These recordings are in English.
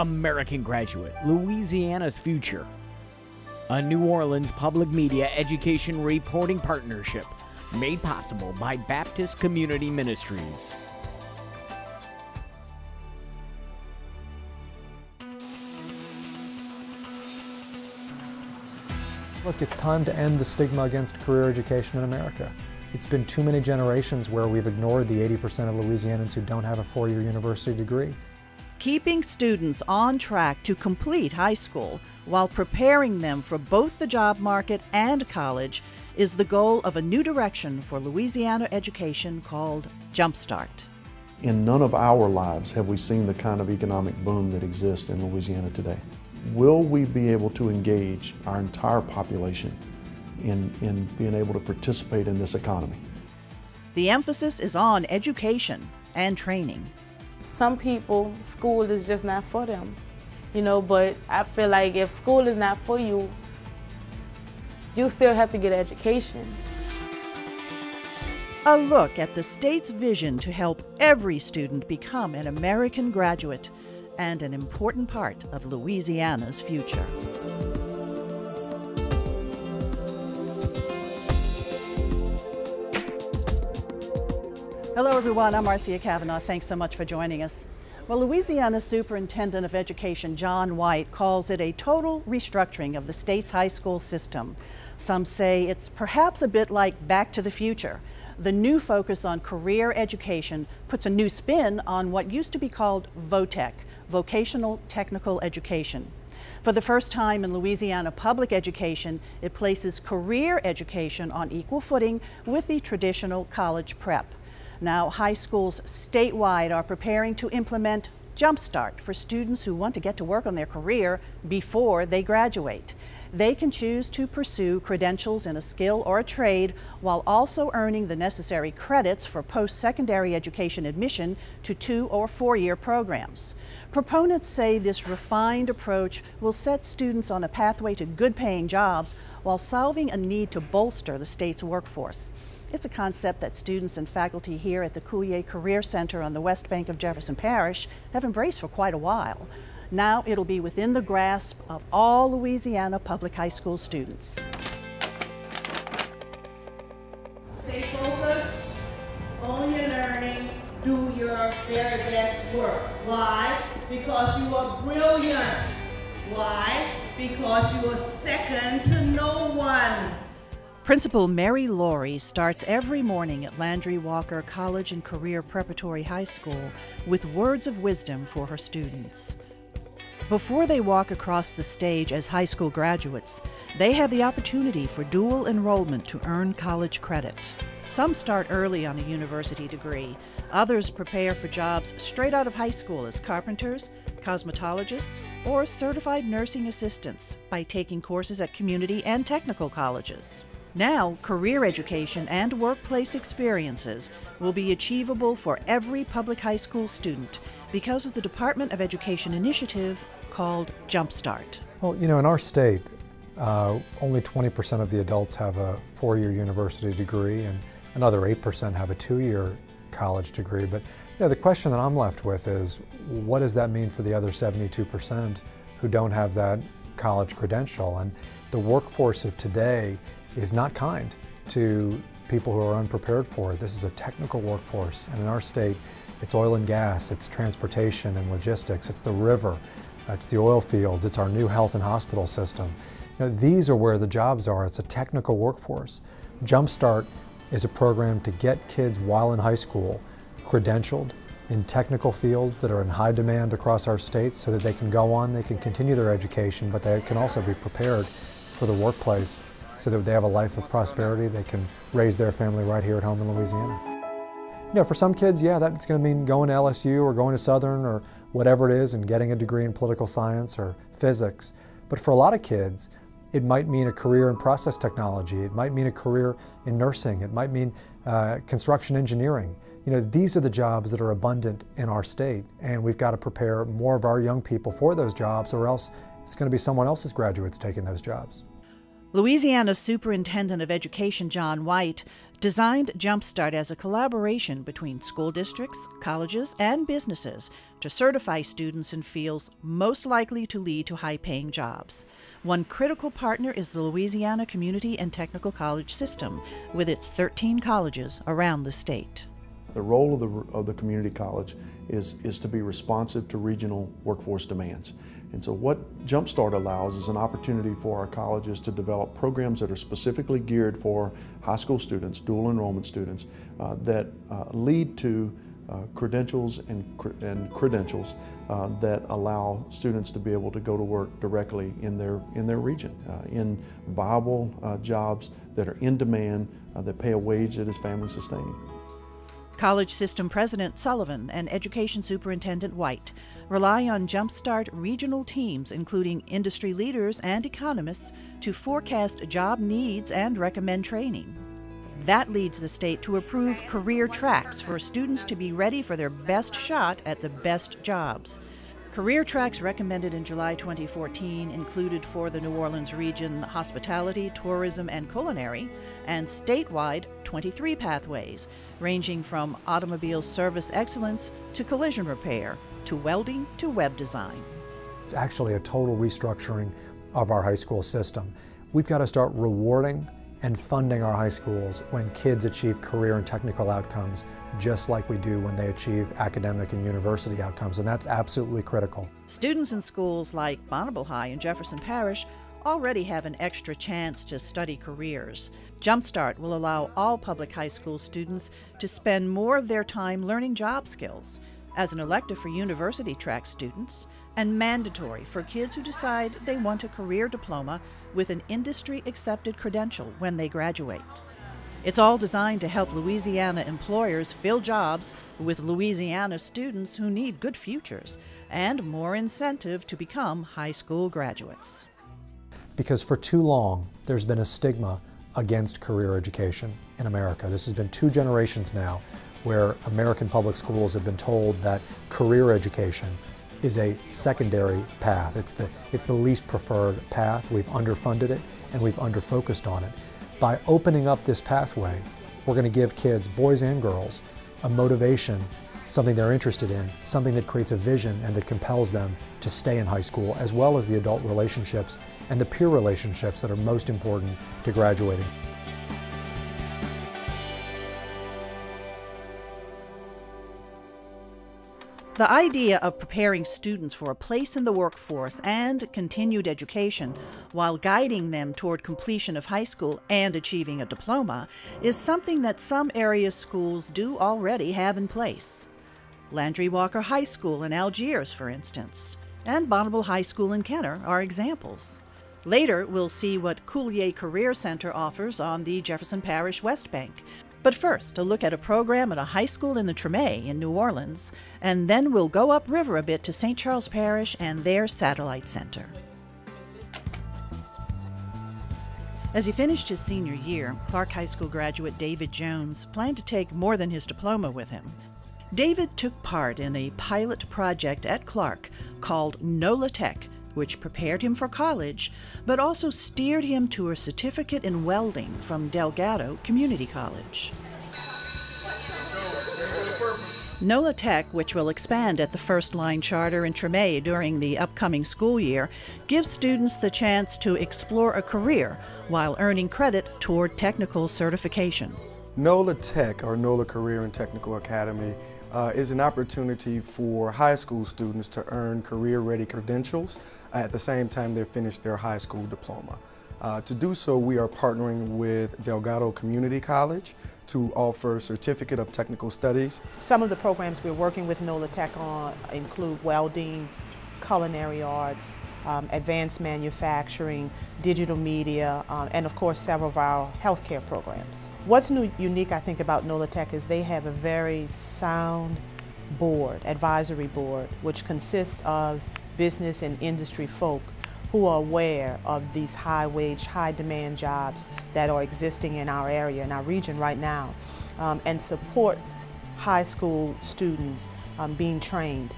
American Graduate, Louisiana's Future. A New Orleans Public Media Education Reporting Partnership made possible by Baptist Community Ministries. Look, it's time to end the stigma against career education in America. It's been too many generations where we've ignored the 80% of Louisianans who don't have a four-year university degree. Keeping students on track to complete high school while preparing them for both the job market and college is the goal of a new direction for Louisiana education called Jumpstart. In none of our lives have we seen the kind of economic boom that exists in Louisiana today. Will we be able to engage our entire population in being able to participate in this economy? The emphasis is on education and training. Some people, school is just not for them, but I feel like if school is not for you, you still have to get education. A look at the state's vision to help every student become an American graduate and an important part of Louisiana's future. Hello everyone, I'm Marcia Cavanaugh. Thanks so much for joining us. Well, Louisiana Superintendent of Education John White calls it a total restructuring of the state's high school system. Some say it's perhaps a bit like Back to the Future. The new focus on career education puts a new spin on what used to be called VOTEC, Vocational Technical Education. For the first time in Louisiana public education, it places career education on equal footing with the traditional college prep. Now, high schools statewide are preparing to implement Jumpstart for students who want to get to work on their career before they graduate. They can choose to pursue credentials in a skill or a trade while also earning the necessary credits for post-secondary education admission to 2- or 4-year programs. Proponents say this refined approach will set students on a pathway to good-paying jobs while solving a need to bolster the state's workforce. It's a concept that students and faculty here at the Coulier Career Center on the west bank of Jefferson Parish have embraced for quite a while. Now it'll be within the grasp of all Louisiana public high school students. Stay focused, own your learning, do your very best work. Why? Because you are brilliant. Why? Because you are second to no one. Principal Mary Laurie starts every morning at Landry Walker College and Career Preparatory High School with words of wisdom for her students. Before they walk across the stage as high school graduates, they have the opportunity for dual enrollment to earn college credit. Some start early on a university degree. Others prepare for jobs straight out of high school as carpenters, cosmetologists, or certified nursing assistants by taking courses at community and technical colleges. Now, career education and workplace experiences will be achievable for every public high school student because of the Department of Education initiative called Jumpstart. Well, in our state, only 20% of the adults have a 4-year university degree and another 8% have a 2-year college degree. But the question that I'm left with is, what does that mean for the other 72% who don't have that college credential? And the workforce of today is not kind to people who are unprepared for it. This is a technical workforce, and in our state, it's oil and gas, it's transportation and logistics, it's the river, it's the oil fields, it's our new health and hospital system. These are where the jobs are. It's a technical workforce. Jumpstart is a program to get kids while in high school credentialed in technical fields that are in high demand across our state so that they can go on, they can continue their education, but they can also be prepared for the workplace so that they have a life of prosperity. They can raise their family right here at home in Louisiana. For some kids, that's going to mean going to LSU or going to Southern or whatever it is and getting a degree in political science or physics. But for a lot of kids, it might mean a career in process technology. It might mean a career in nursing. It might mean construction engineering. These are the jobs that are abundant in our state, and we've got to prepare more of our young people for those jobs, or else it's going to be someone else's graduates taking those jobs. Louisiana Superintendent of Education John White designed Jumpstart as a collaboration between school districts, colleges, and businesses to certify students in fields most likely to lead to high-paying jobs. One critical partner is the Louisiana Community and Technical College System, with its 13 colleges around the state. The role of the community college is to be responsive to regional workforce demands. And so what Jumpstart allows is an opportunity for our colleges to develop programs that are specifically geared for high school students, dual enrollment students, that lead to credentials and credentials that allow students to be able to go to work directly in their region, in viable jobs that are in demand, that pay a wage that is family sustaining. College System President Sullivan and Education Superintendent White rely on Jumpstart regional teams, including industry leaders and economists, to forecast job needs and recommend training. That leads the state to approve career tracks for students to be ready for their best shot at the best jobs. Career tracks recommended in July 2014 included for the New Orleans region hospitality, tourism, and culinary, and statewide 23 pathways, ranging from automobile service excellence to collision repair, to welding to web design. It's actually a total restructuring of our high school system. We've got to start rewarding and funding our high schools when kids achieve career and technical outcomes, just like we do when they achieve academic and university outcomes, and that's absolutely critical. Students in schools like Bonneville High in Jefferson Parish already have an extra chance to study careers. Jumpstart will allow all public high school students to spend more of their time learning job skills, as an elective for university track students, and mandatory for kids who decide they want a career diploma with an industry-accepted credential when they graduate. It's all designed to help Louisiana employers fill jobs with Louisiana students who need good futures and more incentive to become high school graduates. Because for too long, there's been a stigma against career education in America. This has been 2 generations now where American public schools have been told that career education is a secondary path. It's the least preferred path. We've underfunded it and we've underfocused on it. By opening up this pathway, we're going to give kids, boys and girls, a motivation, something they're interested in, something that creates a vision and that compels them to stay in high school, as well as the adult relationships and the peer relationships that are most important to graduating. The idea of preparing students for a place in the workforce and continued education while guiding them toward completion of high school and achieving a diploma is something that some area schools do already have in place. Landry Walker High School in Algiers, for instance, and Bonneville High School in Kenner are examples. Later, we'll see what Coulier Career Center offers on the Jefferson Parish West Bank. But first, a look at a program at a high school in the Treme in New Orleans, and then we'll go upriver a bit to St. Charles Parish and their satellite center. As he finished his senior year, Clark High School graduate David Jones planned to take more than his diploma with him. David took part in a pilot project at Clark called NOLA Tech, which prepared him for college, but also steered him to a certificate in welding from Delgado Community College. NOLA Tech, which will expand at the First Line Charter in Treme during the upcoming school year, gives students the chance to explore a career while earning credit toward technical certification. NOLA Tech, or NOLA Career and Technical Academy, is an opportunity for high school students to earn career-ready credentials at the same time they finish their high school diploma. To do so, we are partnering with Delgado Community College to offer a Certificate of Technical Studies. Some of the programs we're working with NOLA Tech on include welding, culinary arts, advanced manufacturing, digital media, and of course several of our healthcare programs. What's unique, I think, about NOLA Tech is they have a very sound board, advisory board, which consists of business and industry folk who are aware of these high-wage, high-demand jobs that are existing in our area, in our region right now, and support high school students being trained.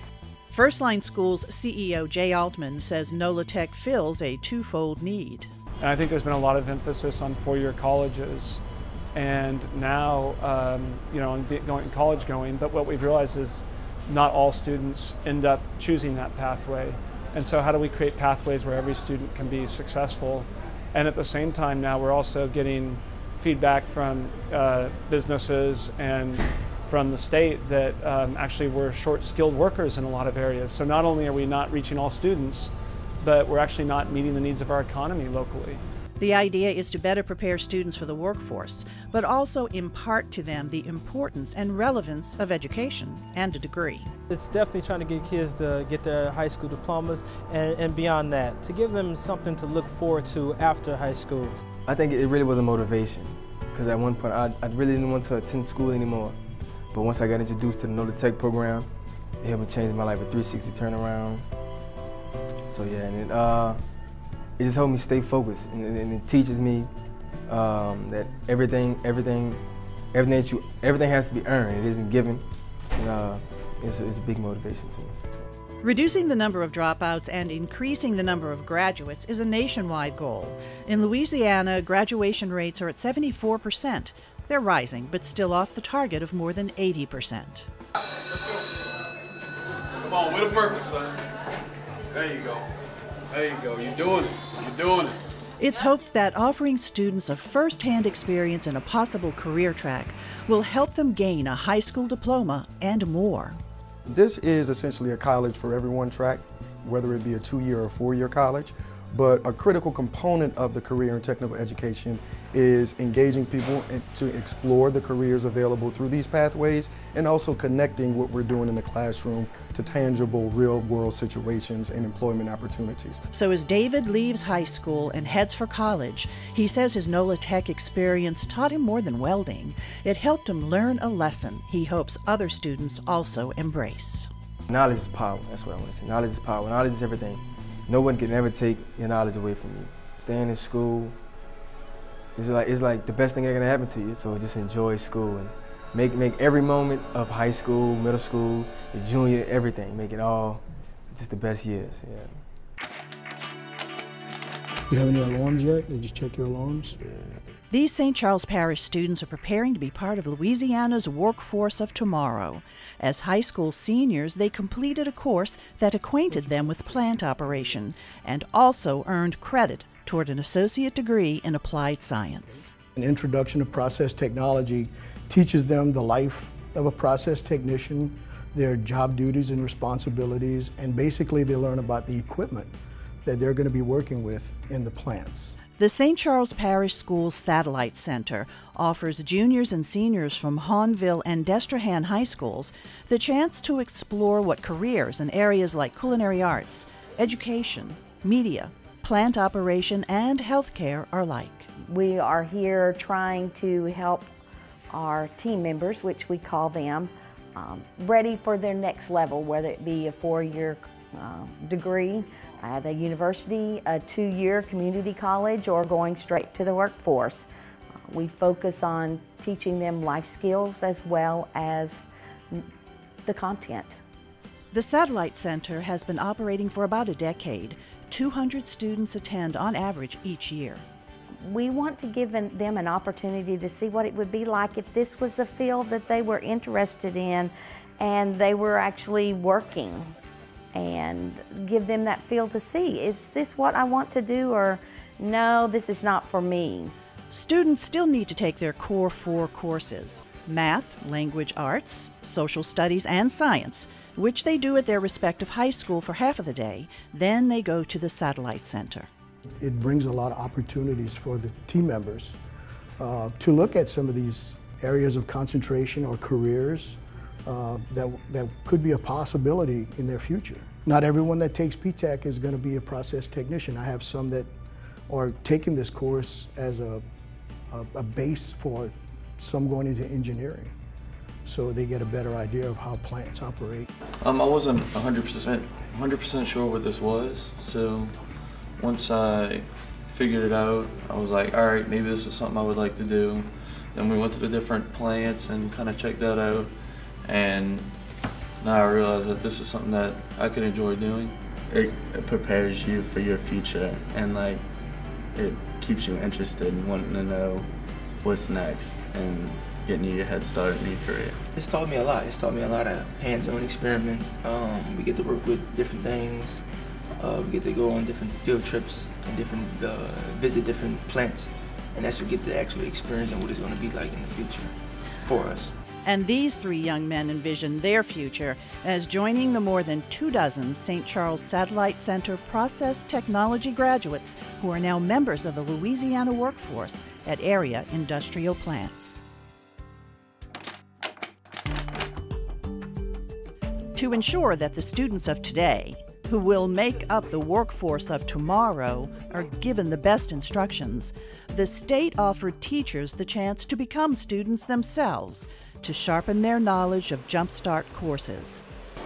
First Line School's CEO Jay Altman says NOLA Tech fills a twofold need. And I think there's been a lot of emphasis on four-year colleges, and now, college going, but what we've realized is not all students end up choosing that pathway. And so how do we create pathways where every student can be successful? And at the same time now we're also getting feedback from businesses and from the state that actually we're short skilled workers in a lot of areas. So not only are we not reaching all students, but we're actually not meeting the needs of our economy locally. The idea is to better prepare students for the workforce, but also impart to them the importance and relevance of education and a degree. It's definitely trying to get kids to get their high school diplomas and beyond that, to give them something to look forward to after high school. I think it really was a motivation, because at one point I really didn't want to attend school anymore. But once I got introduced to the Know the Tech program, it helped me change my life, a 360 turnaround. So yeah, and it just helped me stay focused, and it teaches me that everything has to be earned. It isn't given. And, it's a big motivation to me. Reducing the number of dropouts and increasing the number of graduates is a nationwide goal. In Louisiana, graduation rates are at 74%. They're rising, but still off the target of more than 80%. Let's go. Come on, with a purpose, son. There you go. There you go. You're doing it. You're doing it. It's hoped that offering students a first-hand experience in a possible career track will help them gain a high school diploma and more. This is essentially a college for everyone track, whether it be a 2-year or 4-year college. But a critical component of the career and technical education is engaging people to explore the careers available through these pathways, and also connecting what we're doing in the classroom to tangible, real-world situations and employment opportunities. So as David leaves high school and heads for college, he says his NOLA Tech experience taught him more than welding. It helped him learn a lesson he hopes other students also embrace. Knowledge is power. That's what I want to say. Knowledge is power. Knowledge is everything. No one can ever take your knowledge away from you. Staying in school, it's like the best thing that can happen to you. So just enjoy school and make every moment of high school, middle school, your junior, everything. Make it all just the best years. Yeah. You have any alarms yet? Did you check your alarms? Yeah. These St. Charles Parish students are preparing to be part of Louisiana's workforce of tomorrow. As high school seniors, they completed a course that acquainted them with plant operation and also earned credit toward an associate degree in applied science. An introduction to process technology teaches them the life of a process technician, their job duties and responsibilities, and basically they learn about the equipment that they're going to be working with in the plants. The St. Charles Parish Schools Satellite Center offers juniors and seniors from Hahnville and Destrehan High Schools the chance to explore what careers in areas like culinary arts, education, media, plant operation, and healthcare are like. We are here trying to help our team members, which we call them, ready for their next level, whether it be a 4-year degree at a university, a 2-year community college, or going straight to the workforce. We focus on teaching them life skills as well as the content. The Satellite Center has been operating for about a decade. 200 students attend on average each year. We want to give them an opportunity to see what it would be like if this was the field that they were interested in and they were actually working, and give them that feel to see, is this what I want to do, or no, this is not for me. Students still need to take their core 4 courses: math, language arts, social studies, and science, which they do at their respective high school for half of the day. Then they go to the Satellite Center. It brings a lot of opportunities for the team members to look at some of these areas of concentration or careers that could be a possibility in their future. Not everyone that takes P-TECH is going to be a process technician. I have some that are taking this course as a base for some going into engineering, so they get a better idea of how plants operate. I wasn't 100% sure what this was, so once I figured it out, I was like, all right, maybe this is something I would like to do. Then we went to the different plants and kind of checked that out. And now I realize that this is something that I could enjoy doing. It prepares you for your future, and like it keeps you interested and wanting to know what's next and getting you a head start in your career. It's taught me a lot. It's taught me a lot of hands-on experiment. We get to work with different things. We get to go on different field trips and visit different plants, and that's what get to actually experience what it's going to be like in the future for us. And these three young men envision their future as joining the more than 24 St. Charles Satellite Center process technology graduates who are now members of the Louisiana workforce at area industrial plants. To ensure that the students of today, who will make up the workforce of tomorrow, are given the best instructions, the state offered teachers the chance to become students themselves, to sharpen their knowledge of Jumpstart courses.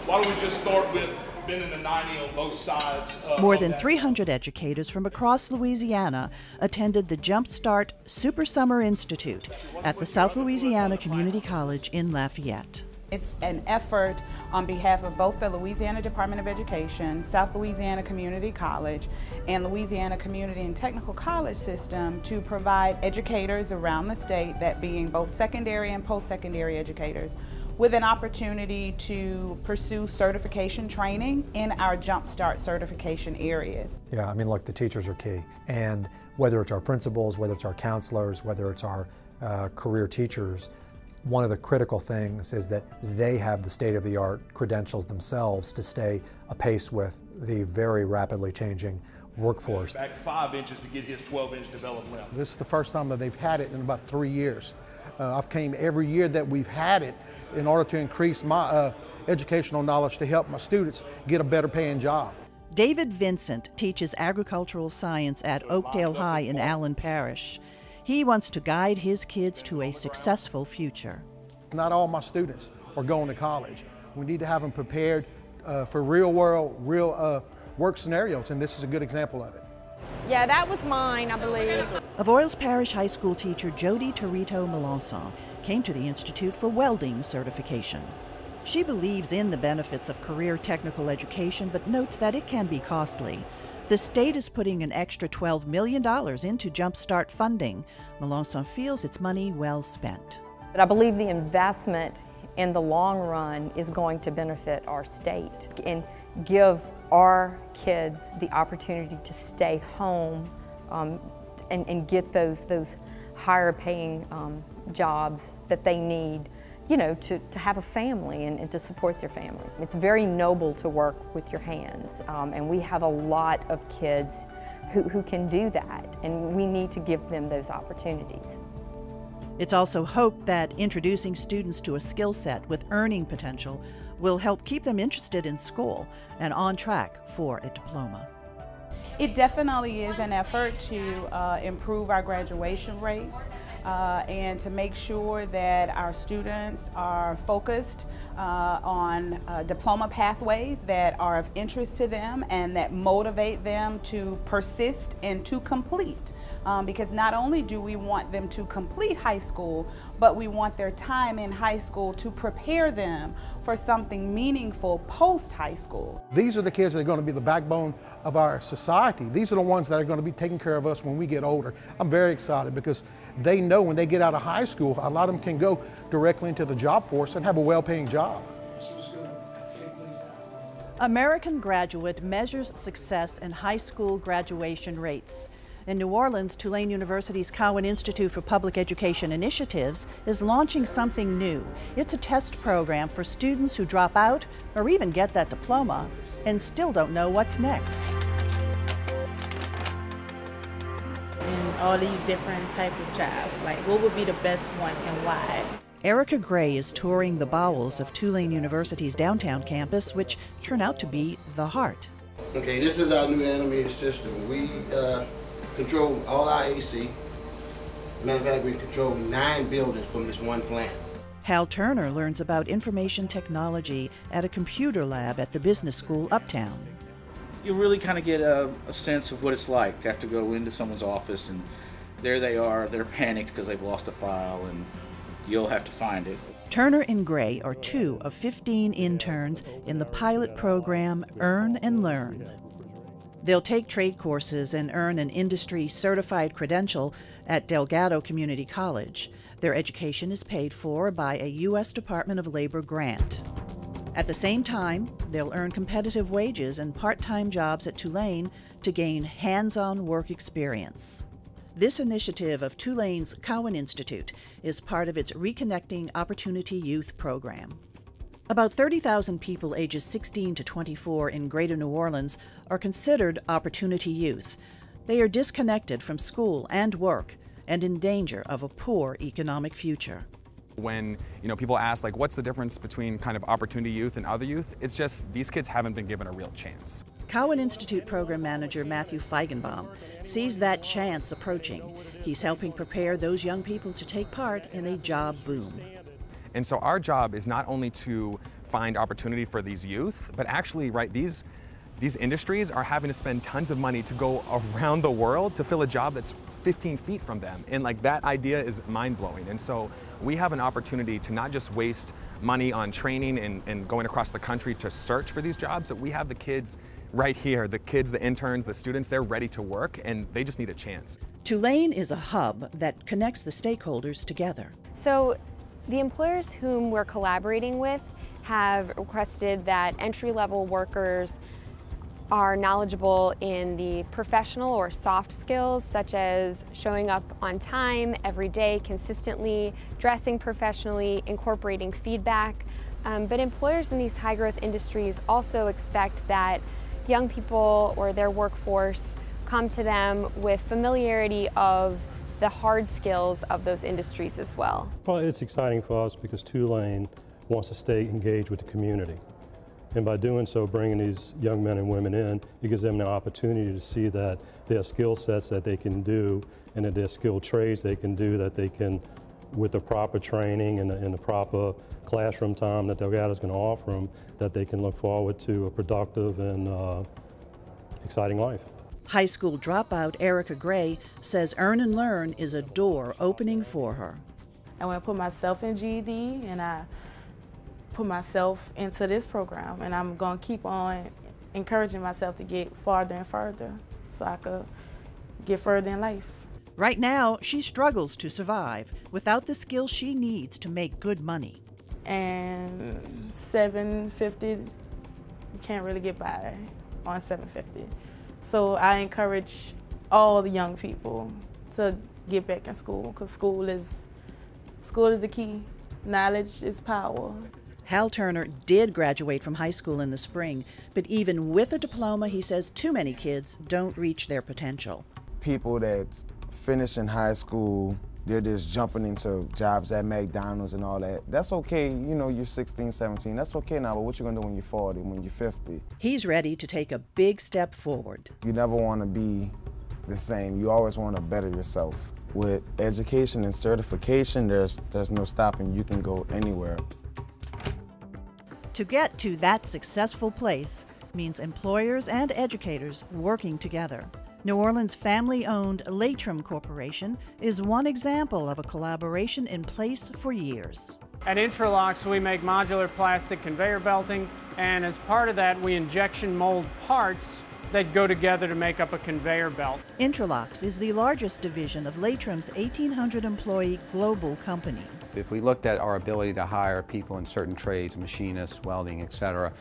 Why don't we just start with bending the 90 on both sides? More than 300 educators from across Louisiana attended the Jumpstart Super Summer Institute at the South Louisiana Community College in Lafayette. It's an effort on behalf of both the Louisiana Department of Education, South Louisiana Community College, and Louisiana Community and Technical College System to provide educators around the state, that being both secondary and post-secondary educators, with an opportunity to pursue certification training in our Jumpstart certification areas. Yeah, I mean, look, the teachers are key. And whether it's our principals, whether it's our counselors, whether it's our career teachers, one of the critical things is that they have the state-of-the-art credentials themselves to stay apace with the very rapidly changing workforce. Back 5 inches to get his 12-inch developed limb. This is the first time that they've had it in about 3 years. I've came every year that we've had it in order to increase my educational knowledge to help my students get a better paying job. David Vincent teaches agricultural science at Oakdale High in Allen Parish. He wants to guide his kids to a successful future. Not all my students are going to college. We need to have them prepared for real world, real work scenarios, and this is a good example of it. Yeah, that was mine, I believe. Avoyelles Parish High School teacher Jody Torito Melanson came to the Institute for welding certification. She believes in the benefits of career technical education, but notes that it can be costly. The state is putting an extra $12 million into Jumpstart funding. Melanson feels it's money well spent. But I believe the investment in the long run is going to benefit our state and give our kids the opportunity to stay home and get those higher paying jobs that they need, you know, to have a family and to support their family. It's very noble to work with your hands, and we have a lot of kids who can do that, and we need to give them those opportunities. It's also hoped that introducing students to a skill set with earning potential will help keep them interested in school and on track for a diploma. It definitely is an effort to improve our graduation rates and to make sure that our students are focused on diploma pathways that are of interest to them and that motivate them to persist and to complete. Because not only do we want them to complete high school, but we want their time in high school to prepare them for something meaningful post-high school. These are the kids that are going to be the backbone of our society. These are the ones that are going to be taking care of us when we get older. I'm very excited because they know when they get out of high school, a lot of them can go directly into the job force and have a well-paying job. American Graduate measures success in high school graduation rates. In New Orleans, Tulane University's Cowan Institute for Public Education Initiatives is launching something new. It's a test program for students who drop out or even get that diploma and still don't know what's next. And all these different type of jobs, like what would be the best one and why? Erica Gray is touring the bowels of Tulane University's downtown campus, which turn out to be the heart. Okay, this is our new animated system. We control all our AC. Matter of fact, we control 9 buildings from this one plant. Hal Turner learns about information technology at a computer lab at the business school uptown. You really kind of get a sense of what it's like to have to go into someone's office and there they are, they're panicked because they've lost a file and you'll have to find it. Turner and Gray are 2 of 15 interns in the pilot program Earn and Learn. They'll take trade courses and earn an industry-certified credential at Delgado Community College. Their education is paid for by a U.S. Department of Labor grant. At the same time, they'll earn competitive wages and part-time jobs at Tulane to gain hands-on work experience. This initiative of Tulane's Cowan Institute is part of its Reconnecting Opportunity Youth program. About 30,000 people ages 16 to 24 in Greater New Orleans are considered opportunity youth. They are disconnected from school and work and in danger of a poor economic future. When people ask what's the difference between kind of opportunity youth and other youth, it's just these kids haven't been given a real chance. Cowan Institute Program Manager Matthew Feigenbaum sees that chance approaching. He's helping prepare those young people to take part in a job boom. And so our job is not only to find opportunity for these youth, but actually, these industries are having to spend tons of money to go around the world to fill a job that's 15 feet from them. And that idea is mind-blowing. And so we have an opportunity to not just waste money on training and going across the country to search for these jobs, but we have the kids right here, the kids, the interns, the students, they're ready to work and they just need a chance. Tulane is a hub that connects the stakeholders together. So the employers whom we're collaborating with have requested that entry-level workers are knowledgeable in the professional or soft skills such as showing up on time every day consistently, dressing professionally, incorporating feedback. But employers in these high-growth industries also expect that young people or their workforce come to them with familiarity of the hard skills of those industries as well. Well, it's exciting for us because Tulane wants to stay engaged with the community. And by doing so, bringing these young men and women in, it gives them the opportunity to see that there are skill sets that they can do and that there are skilled trades they can do that they can, with the proper training and the proper classroom time that Delgado is going to offer them, that they can look forward to a productive and exciting life. High school dropout Erica Gray says Earn and Learn is a door opening for her. I want to put myself in GED and I put myself into this program, and I'm going to keep on encouraging myself to get farther and further so I could get further in life. Right now, she struggles to survive without the skills she needs to make good money. And $750, you can't really get by on $750. So I encourage all the young people to get back in school because school is the key. Knowledge is power. Hal Turner did graduate from high school in the spring, but even with a diploma, he says too many kids don't reach their potential. People that finish in high school, they're just jumping into jobs at McDonald's and all that. That's okay, you're 16, 17, that's okay now, but what you gonna do when you're 40, when you're 50? He's ready to take a big step forward. You never wanna be the same, you always wanna better yourself. With education and certification, there's no stopping, you can go anywhere. To get to that successful place means employers and educators working together. New Orleans family-owned Latrim Corporation is one example of a collaboration in place for years. At Interlocks, we make modular plastic conveyor belting, and as part of that, we injection mold parts that go together to make up a conveyor belt. Interlocks is the largest division of Latrim's 1,800-employee global company. If we looked at our ability to hire people in certain trades, machinists, welding, etc.,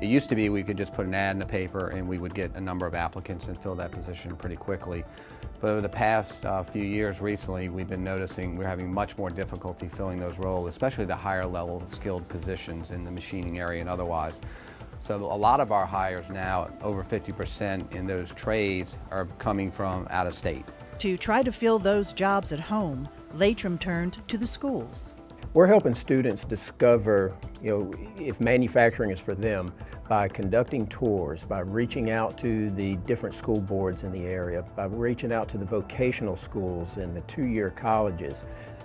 it used to be we could just put an ad in the paper and we would get a number of applicants and fill that position pretty quickly. But over the past few years recently, we've been noticing we're having much more difficulty filling those roles, especially the higher level skilled positions in the machining area and otherwise. So a lot of our hires now, over 50% in those trades, are coming from out of state. To try to fill those jobs at home, Latrim turned to the schools. We're helping students discover, if manufacturing is for them by conducting tours, by reaching out to the different school boards in the area, by reaching out to the vocational schools and the two-year colleges,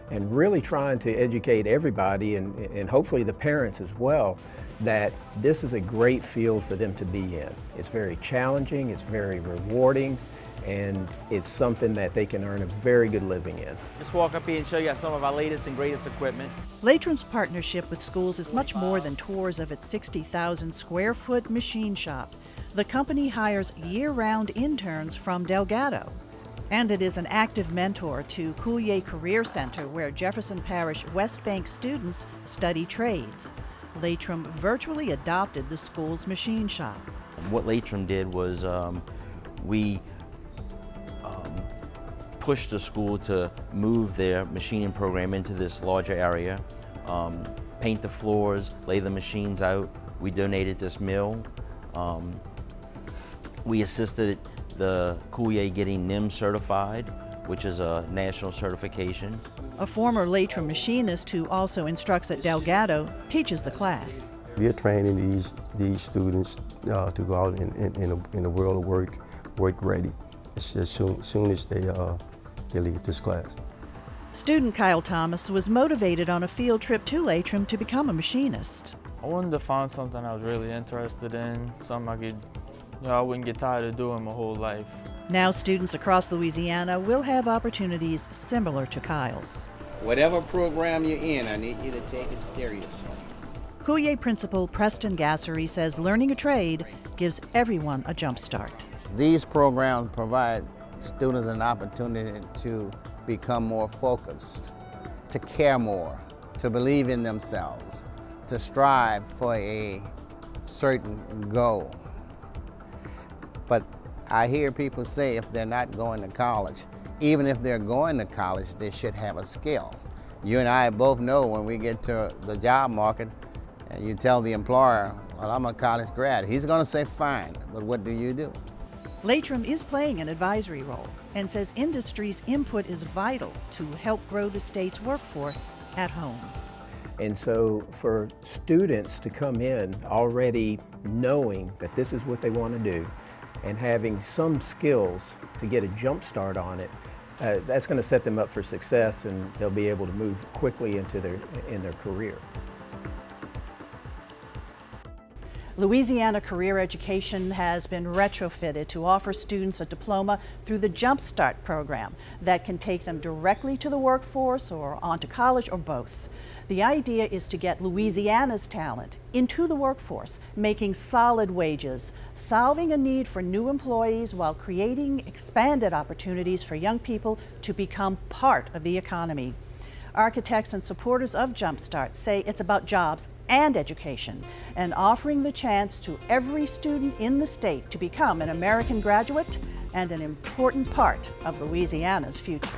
and really trying to educate everybody and hopefully the parents as well that this is a great field for them to be in. It's very challenging, it's very rewarding, and it's something that they can earn a very good living in. Just walk up here and show you some of our latest and greatest equipment. Latrim's partnership with schools is much more than tours of its 60,000 square foot machine shop. The company hires year-round interns from Delgado. And it is an active mentor to Coulier Career Center, where Jefferson Parish West Bank students study trades. Latrim virtually adopted the school's machine shop. What Latrim did was we pushed the school to move their machining program into this larger area, paint the floors, lay the machines out. We donated this mill. We assisted the Coulier getting NIM certified, which is a national certification. A former Latrim machinist who also instructs at Delgado teaches the class. We are training these students to go out in the world of work ready as soon as they leave this class. Student Kyle Thomas was motivated on a field trip to Latrim to become a machinist. I wanted to find something I was really interested in, something I could, I wouldn't get tired of doing my whole life. Now students across Louisiana will have opportunities similar to Kyle's. Whatever program you're in, I need you to take it seriously. Coulier principal Preston Gassery says learning a trade gives everyone a jump start. These programs provide students an opportunity to become more focused, to care more, to believe in themselves, to strive for a certain goal. But I hear people say if they're not going to college, even if they're going to college, they should have a skill. You and I both know when we get to the job market and you tell the employer, well, I'm a college grad, he's going to say fine, but what do you do? Latrim is playing an advisory role and says industry's input is vital to help grow the state's workforce at home. And so for students to come in already knowing that this is what they want to do and having some skills to get a jump start on it, that's going to set them up for success, and they'll be able to move quickly into their career. Louisiana Career Education has been retrofitted to offer students a diploma through the Jump Start program that can take them directly to the workforce or onto college or both. The idea is to get Louisiana's talent into the workforce, making solid wages, solving a need for new employees while creating expanded opportunities for young people to become part of the economy. Architects and supporters of Jump Start say it's about jobs and education, and offering the chance to every student in the state to become an American graduate and an important part of Louisiana's future.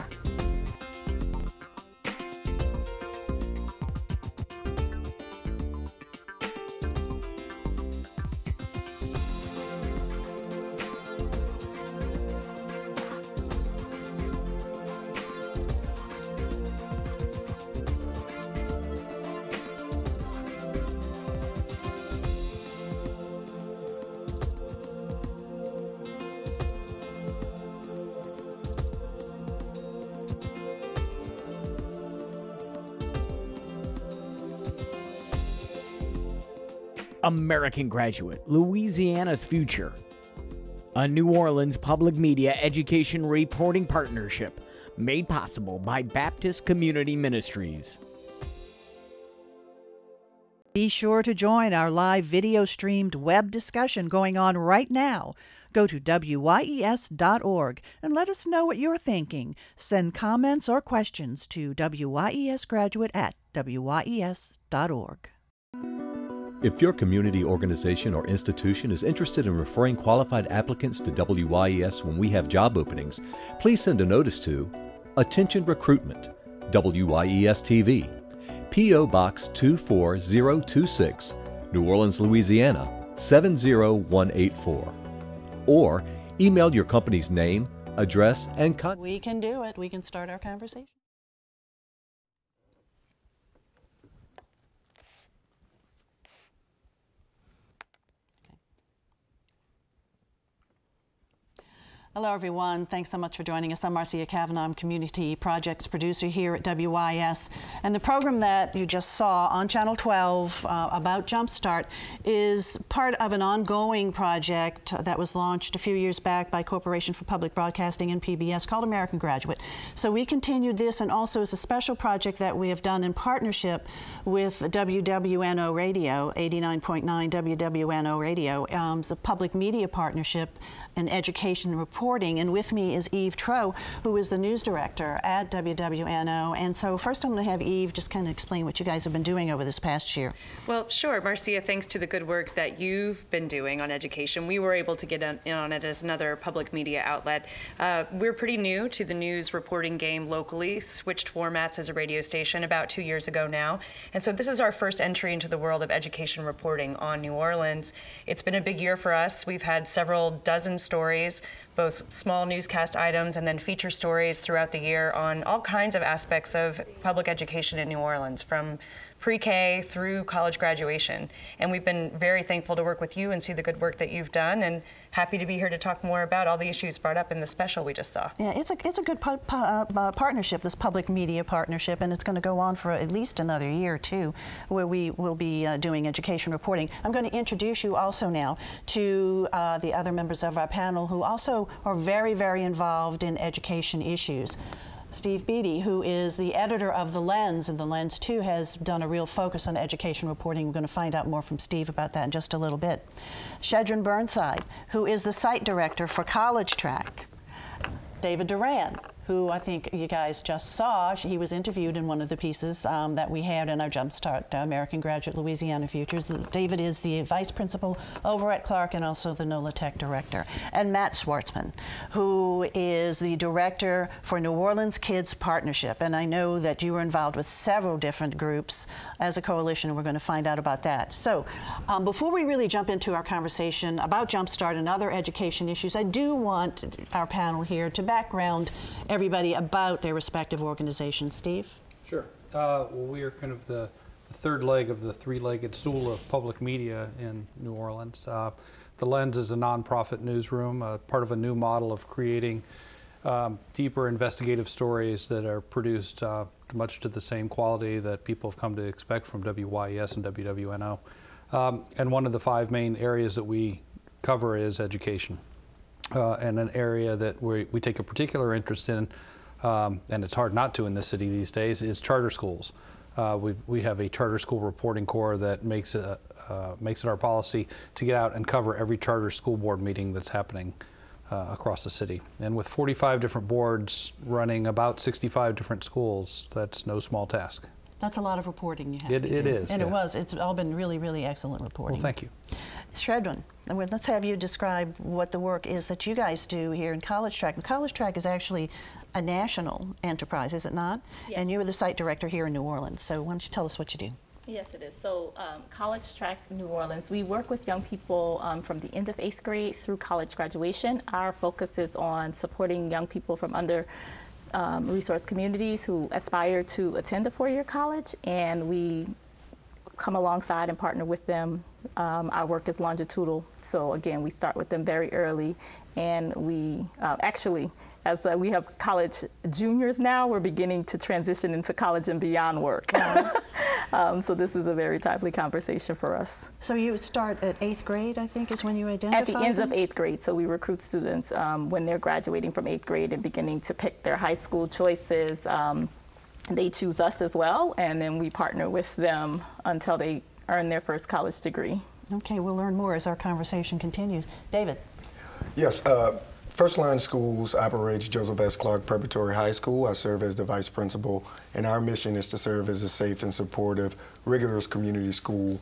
American Graduate, Louisiana's Future. A New Orleans Public Media Education Reporting Partnership made possible by Baptist Community Ministries. Be sure to join our live video streamed web discussion going on right now. Go to WYES.org and let us know what you're thinking. Send comments or questions to WYESgraduate@WYES.org. If your community organization or institution is interested in referring qualified applicants to WYES when we have job openings, please send a notice to Attention Recruitment, WYES TV, P.O. Box 24026, New Orleans, Louisiana 70184. Or email your company's name, address, and contact. We can do it. We can start our conversation. Hello, everyone. Thanks so much for joining us. I'm Marcia Cavanaugh. I'm Community Projects Producer here at WYES. And the program that you just saw on Channel 12 about Jumpstart is part of an ongoing project that was launched a few years back by Corporation for Public Broadcasting and PBS called American Graduate. So we continued this, and also as a special project that we have done in partnership with WWNO Radio, 89.9 WWNO Radio. It's a public media partnership in education reporting, and with me is Eve Troe, who is the news director at WWNO. And so first I'm going to have Eve just kind of explain what you guys have been doing over this past year. Well, sure, Marcia, thanks to the good work that you've been doing on education, we were able to get in on it as another public media outlet. We're pretty new to the news reporting game locally, switched formats as a radio station about 2 years ago now. And so this is our first entry into the world of education reporting on New Orleans. It's been a big year for us. We've had several dozen stories, both small newscast items and then feature stories throughout the year on all kinds of aspects of public education in New Orleans, from pre-K through college graduation. And we've been very thankful to work with you and see the good work that you've done, and happy to be here to talk more about all the issues brought up in the special we just saw. Yeah, it's a good partnership, this public media partnership, and it's going to go on for at least another year or two, where we will be doing education reporting. I'm going to introduce you also now to the other members of our panel who also are very, very involved in education issues. Steve Beatty, who is the editor of The Lens, and The Lens, too, has done a real focus on education reporting. We're going to find out more from Steve about that in just a little bit. Shedrin Burnside, who is the site director for College Track. David Duran, who I think you guys just saw. He was interviewed in one of the pieces that we had in our Jumpstart American Graduate Louisiana Futures. David is the vice principal over at Clark and also the NOLA Tech director. And Matt Schwartzman, who is the director for New Orleans Kids Partnership. And I know that you were involved with several different groups as a coalition, and we're going to find out about that. So before we really jump into our conversation about Jumpstart and other education issues, I do want our panel here to background everybody about their respective organizations. Steve? Sure. Well, we are kind of the third leg of the three-legged stool of public media in New Orleans. The Lens is a nonprofit newsroom, part of a new model of creating deeper investigative stories that are produced much to the same quality that people have come to expect from WYES and WWNO. And one of the 5 main areas that we cover is education. And an area that we take a particular interest in, and it's hard not to in this city these days, is charter schools. We have a charter school reporting corps that makes it our policy to get out and cover every charter school board meeting that's happening across the city. And with 45 different boards running about 65 different schools, that's no small task. That's a lot of reporting you have to do. It is. And yeah. It's all been really, really excellent reporting. Well, thank you. Shredrin, let's have you describe what the work is that you guys do here in College Track. And College Track is actually a national enterprise, is it not? Yes. And you are the site director here in New Orleans. So why don't you tell us what you do? Yes, it is. So College Track New Orleans, we work with young people from the end of 8th grade through college graduation. Our focus is on supporting young people from under resource communities who aspire to attend a 4-year college, and we come alongside and partner with them. Our work is longitudinal, so again, we start with them very early, and we actually, as we have college juniors now, we're beginning to transition into college and beyond work. So this is a very timely conversation for us. So you start at 8th grade, I think, is when you identify At the end them? of 8th grade, so we recruit students when they're graduating from 8th grade and beginning to pick their high school choices. They choose us as well, and then we partner with them until they earn their first college degree. Okay, we'll learn more as our conversation continues. David? Yes, First Line Schools operates Joseph S. Clark Preparatory High School. I serve as the vice principal, and our mission is to serve as a safe and supportive, rigorous community school,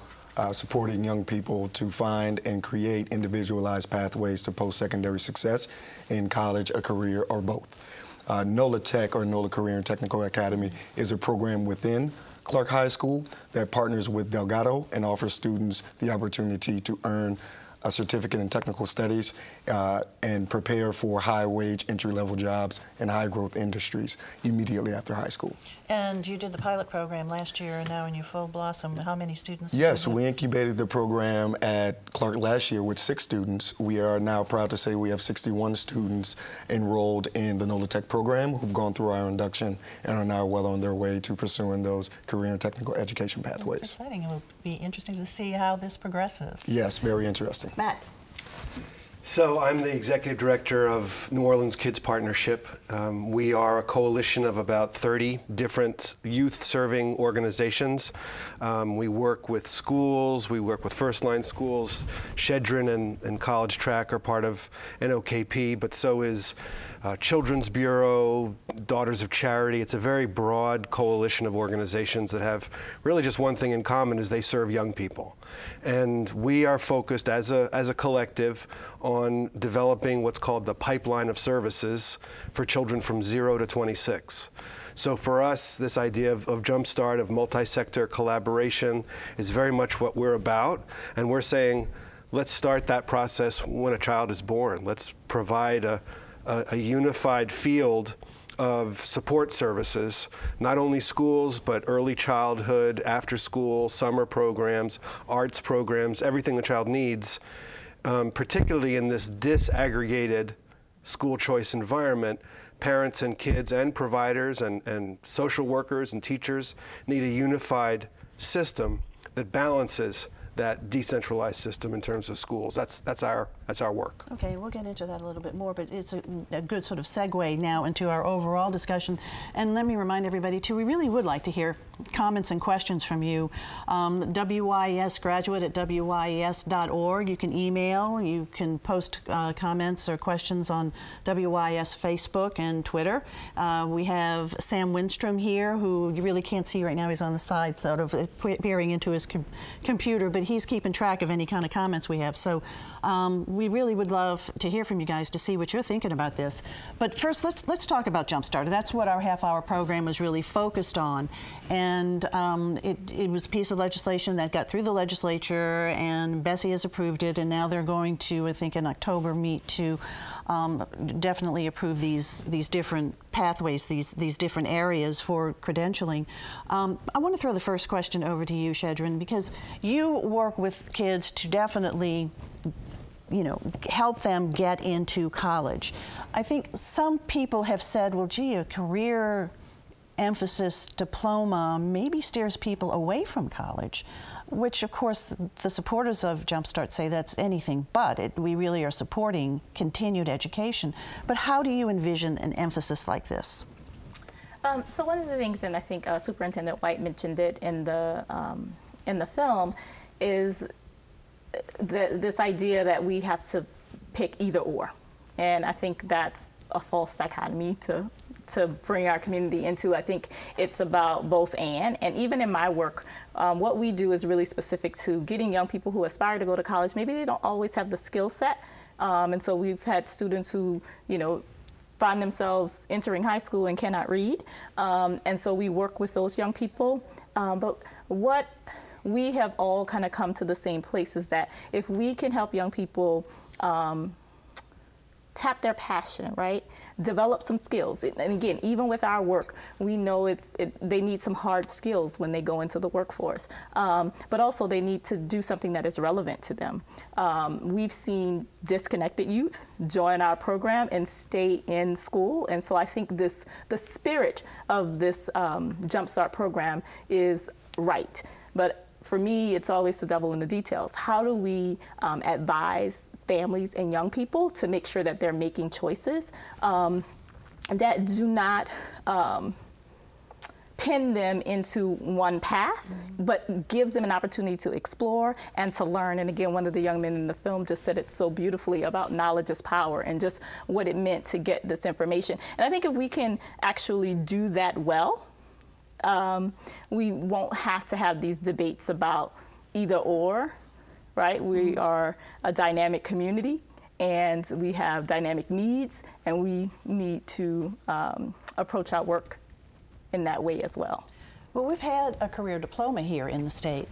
supporting young people to find and create individualized pathways to post-secondary success in college, a career, or both. NOLA Tech, or NOLA Career and Technical Academy, is a program within Clark High School that partners with Delgado and offers students the opportunity to earn a certificate in technical studies and prepare for high-wage entry-level jobs in high-growth industries immediately after high school. And you did the pilot program last year, and now in your full blossom, how many students? Yes, we incubated the program at Clark last year with 6 students. We are now proud to say we have 61 students enrolled in the NOLA Tech program who've gone through our induction and are now well on their way to pursuing those career and technical education pathways. That's exciting. It will be interesting to see how this progresses. Yes, very interesting. Matt. So I'm the executive director of New Orleans Kids Partnership. We are a coalition of about 30 different youth-serving organizations. We work with schools, we work with first-line schools. Shedrin and College Track are part of NOKP, but so is Children's Bureau, Daughters of Charity. It's a very broad coalition of organizations that have really just one thing in common, is they serve young people. And we are focused as a collective on developing what's called the pipeline of services for children from 0 to 26. So for us, this idea of Jumpstart, of multi-sector collaboration, is very much what we're about. And we're saying, let's start that process when a child is born. Let's provide a unified field of support services, not only schools, but early childhood, after school, summer programs, arts programs, everything the child needs, particularly in this disaggregated school choice environment. Parents and kids and providers and social workers and teachers need a unified system that balances that decentralized system in terms of schools. That's our work. Okay, we'll get into that a little bit more, but it's a good sort of segue now into our overall discussion. And let me remind everybody too, we really would like to hear comments and questions from you. WYES graduate at WYES.org. You can email, you can post comments or questions on WYES Facebook and Twitter. We have Sam Winstrom here, who you really can't see right now. He's on the side, sort of peering into his computer, but he's keeping track of any kind of comments we have. So we really would love to hear from you guys to see what you're thinking about this. But first, let's talk about Jumpstart. That's what our half-hour program was really focused on. And it was a piece of legislation that got through the legislature, and Bessie has approved it, and now they're going to, I think in October, meet to definitely approve these different pathways, these different areas for credentialing. I want to throw the first question over to you, Shedrin, because you work with kids to definitely, you know, help them get into college. I think some people have said, well, gee, a career emphasis diploma maybe steers people away from college, which of course the supporters of Jumpstart say that's anything but. We really are supporting continued education. But how do you envision an emphasis like this? So one of the things, and I think Superintendent White mentioned it in the film, is this idea that we have to pick either or. And I think that's a false dichotomy to bring our community into. I think it's about both and even in my work, what we do is really specific to getting young people who aspire to go to college. Maybe they don't always have the skill set. And so we've had students who, you know, find themselves entering high school and cannot read. And so we work with those young people. But what we have all kind of come to the same place is that if we can help young people tap their passion, right? Develop some skills. And again, even with our work, we know they need some hard skills when they go into the workforce. But also they need to do something that is relevant to them. We've seen disconnected youth join our program and stay in school. And so I think the spirit of this Jumpstart program is right. But for me, it's always the devil in the details. How do we advise families and young people to make sure that they're making choices that do not pin them into one path, but gives them an opportunity to explore and to learn. And again, one of the young men in the film just said it so beautifully about knowledge is power and just what it meant to get this information. And I think if we can actually do that well, we won't have to have these debates about either or, right? We are a dynamic community and we have dynamic needs, and we need to approach our work in that way as well. Well, we've had a career diploma here in the state.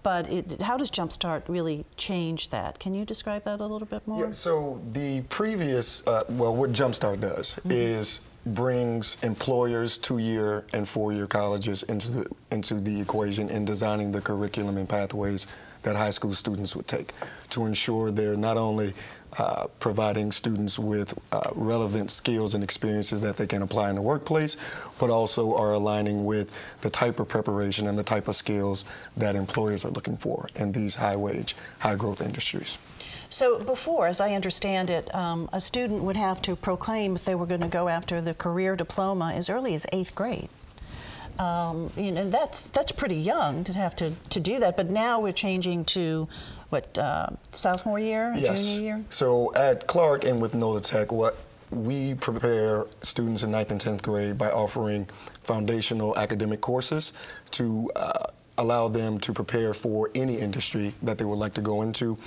But how does Jumpstart really change that? Can you describe that a little bit more? Yeah, so the previous, well, what Jumpstart does is brings employers, 2-year and 4-year colleges into the equation in designing the curriculum and pathways that high school students would take to ensure they're not only providing students with relevant skills and experiences that they can apply in the workplace, but also are aligning with the type of preparation and the type of skills that employers are looking for in these high-wage, high-growth industries. So before, as I understand it, a student would have to proclaim if they were going to go after the career diploma as early as 8th grade. And that's pretty young to have to do that, but now we're changing to what, sophomore year, junior year? So at Clark and with NOLA Tech, what we prepare students in 9th and 10th grade by offering foundational academic courses to allow them to prepare for any industry that they would like to go into,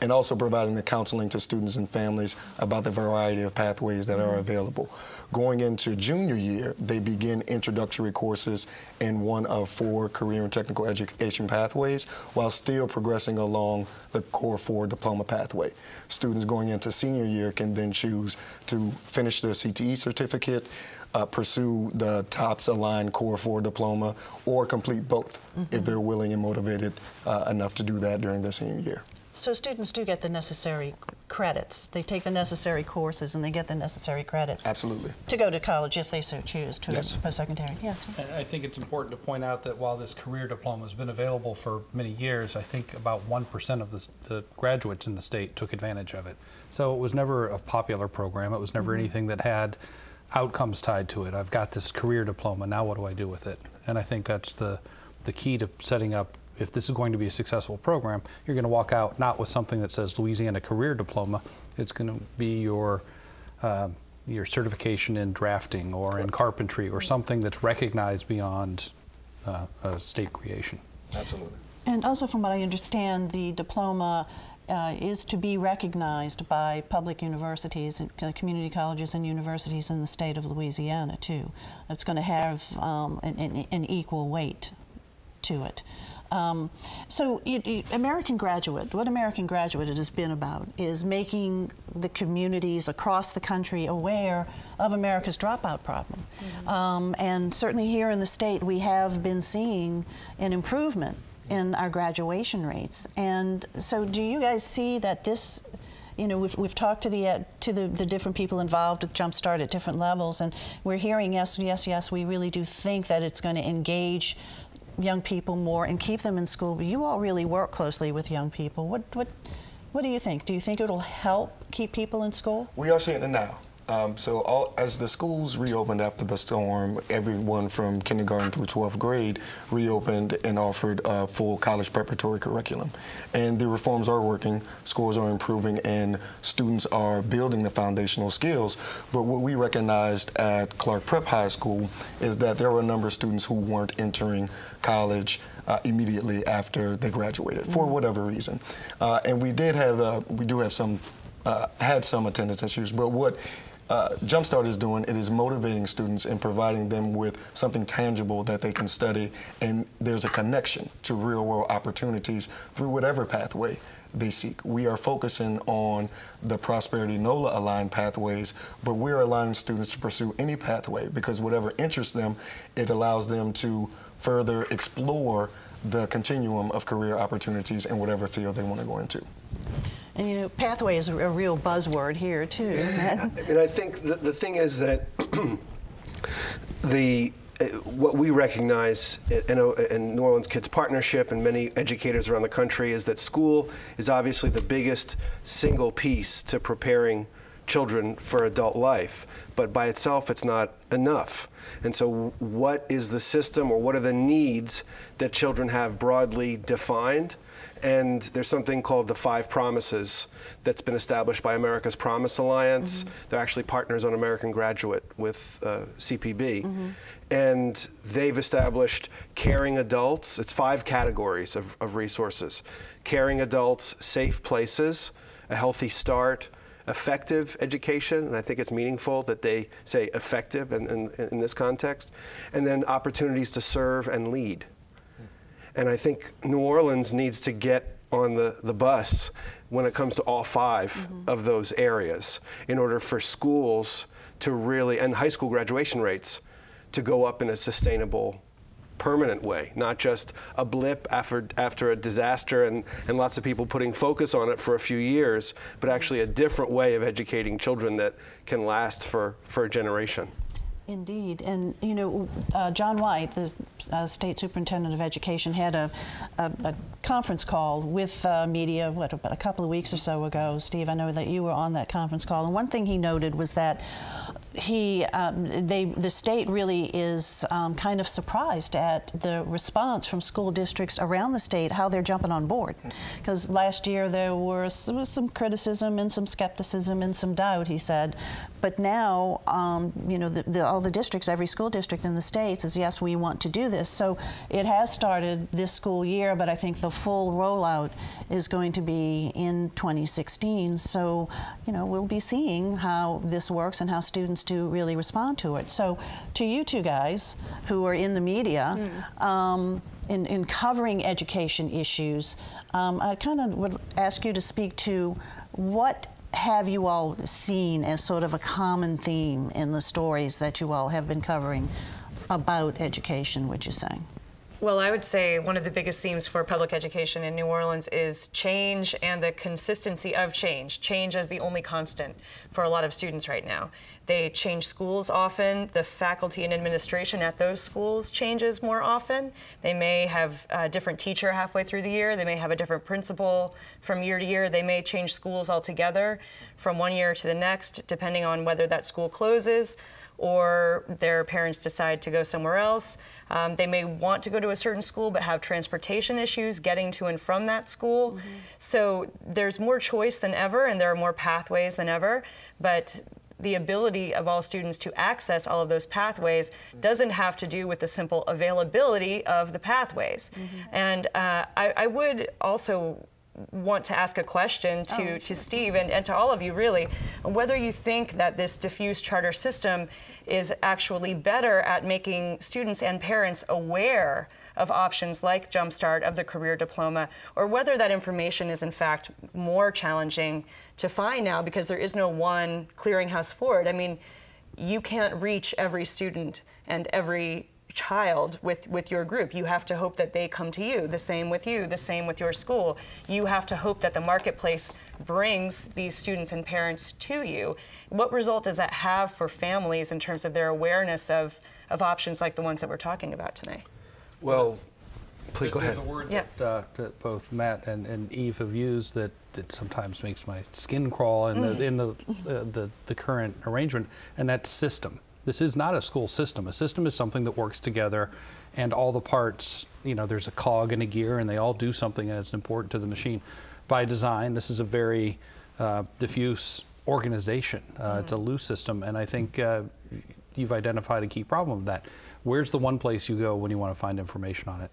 and also providing the counseling to students and families about the variety of pathways that are available. Going into junior year, they begin introductory courses in one of 4 career and technical education pathways while still progressing along the Core 4 diploma pathway. Students going into senior year can then choose to finish their CTE certificate, pursue the TOPS aligned Core 4 diploma, or complete both if they're willing and motivated enough to do that during their senior year. So students do get the necessary credits. They take the necessary courses and they get the necessary credits. Absolutely. To go to college if they so choose to post-secondary. Yes. And I think it's important to point out that while this career diploma has been available for many years, I think about 1% of the graduates in the state took advantage of it. So it was never a popular program. It was never anything that had outcomes tied to it. I've got this career diploma, now what do I do with it? And I think that's the key to setting up. If this is going to be a successful program, you're going to walk out not with something that says Louisiana Career Diploma. It's going to be your certification in drafting or in carpentry or something that's recognized beyond state creation. Absolutely. And also, from what I understand, the diploma is to be recognized by public universities and community colleges and universities in the state of Louisiana too. It's going to have an equal weight to it. So American Graduate, what American Graduate has been about is making the communities across the country aware of America's dropout problem. And certainly here in the state, we have been seeing an improvement in our graduation rates. And so do you guys see that this, you know, we've talked to the different people involved with Jumpstart at different levels, and we're hearing yes, we really do think that it's going to engage young people more and keep them in school. But you all really work closely with young people. What do you think? Do you think it'll help keep people in school? We are seeing it now. As the schools reopened after the storm, everyone from kindergarten through 12th grade reopened and offered a full college preparatory curriculum. And the reforms are working, scores are improving, and students are building the foundational skills. But what we recognized at Clark Prep High School is that there were a number of students who weren't entering college immediately after they graduated for whatever reason. And we had some attendance issues, but what Jumpstart is doing, it is motivating students and providing them with something tangible that they can study, and there's a connection to real-world opportunities through whatever pathway they seek. We are focusing on the Prosperity NOLA-aligned pathways, but we're allowing students to pursue any pathway because whatever interests them, it allows them to further explore the continuum of career opportunities in whatever field they want to go into. And you know, pathway is a real buzzword here too. And I think the thing is that what we recognize in New Orleans Kids Partnership and many educators around the country is that school is obviously the biggest single piece to preparing children for adult life, but by itself it's not enough. And so what is the system, or what are the needs that children have broadly defined? And there's something called the 5 Promises that's been established by America's Promise Alliance. They're actually partners on American Graduate with CPB. And they've established caring adults. It's 5 categories of resources. Caring adults, safe places, a healthy start, effective education, and I think it's meaningful that they say effective in this context, and then opportunities to serve and lead. And I think New Orleans needs to get on the bus when it comes to all 5 of those areas in order for schools to really, and high school graduation rates, to go up in a sustainable, permanent way, not just a blip after a disaster and lots of people putting focus on it for a few years, but actually a different way of educating children that can last for a generation. Indeed, and you know, John White, the State Superintendent of Education, had a conference call with media, about a couple of weeks or so ago. Steve, I know that you were on that conference call, and one thing he noted was that the state really is kind of surprised at the response from school districts around the state, how they're jumping on board. Because last year there was some criticism and some skepticism and some doubt, he said. But now, you know, all the districts, every school district in the state says, yes, we want to do this. So it has started this school year, but I think the full rollout is going to be in 2016. So, you know, we'll be seeing how this works and how students do really respond to it. So to you two guys who are in the media, in covering education issues, I kind of would ask you to speak to what have you all seen as sort of a common theme in the stories that you all have been covering about education, would you say? Well, I would say one of the biggest themes for public education in New Orleans is change and the consistency of change. Change as the only constant for a lot of students right now. They change schools often. The faculty and administration at those schools changes more often. They may have a different teacher halfway through the year. They may have a different principal from year to year. They may change schools altogether from one year to the next, depending on whether that school closes or their parents decide to go somewhere else. They may want to go to a certain school but have transportation issues getting to and from that school. So there's more choice than ever, and there are more pathways than ever, but the ability of all students to access all of those pathways doesn't have to do with the simple availability of the pathways. And I would also want to ask a question to Steve and to all of you, really, whether you think that this diffuse charter system is actually better at making students and parents aware of options like Jumpstart, of the career diploma, or whether that information is in fact more challenging to find now because there is no one clearinghouse for it. I mean, you can't reach every student and every child with your group. You have to hope that they come to you. The same with you, the same with your school. You have to hope that the marketplace brings these students and parents to you. What result does that have for families in terms of their awareness of options like the ones that we're talking about tonight? Well, please go ahead. There's a word that both Matt and Eve have used that sometimes makes my skin crawl in the current arrangement, and that's system. This is not a school system. A system is something that works together, and all the parts, you know, there's a cog and a gear, and they all do something that's important to the machine. By design, this is a very diffuse organization. It's a loose system, and I think you've identified a key problem with that. Where's the one place you go when you want to find information on it?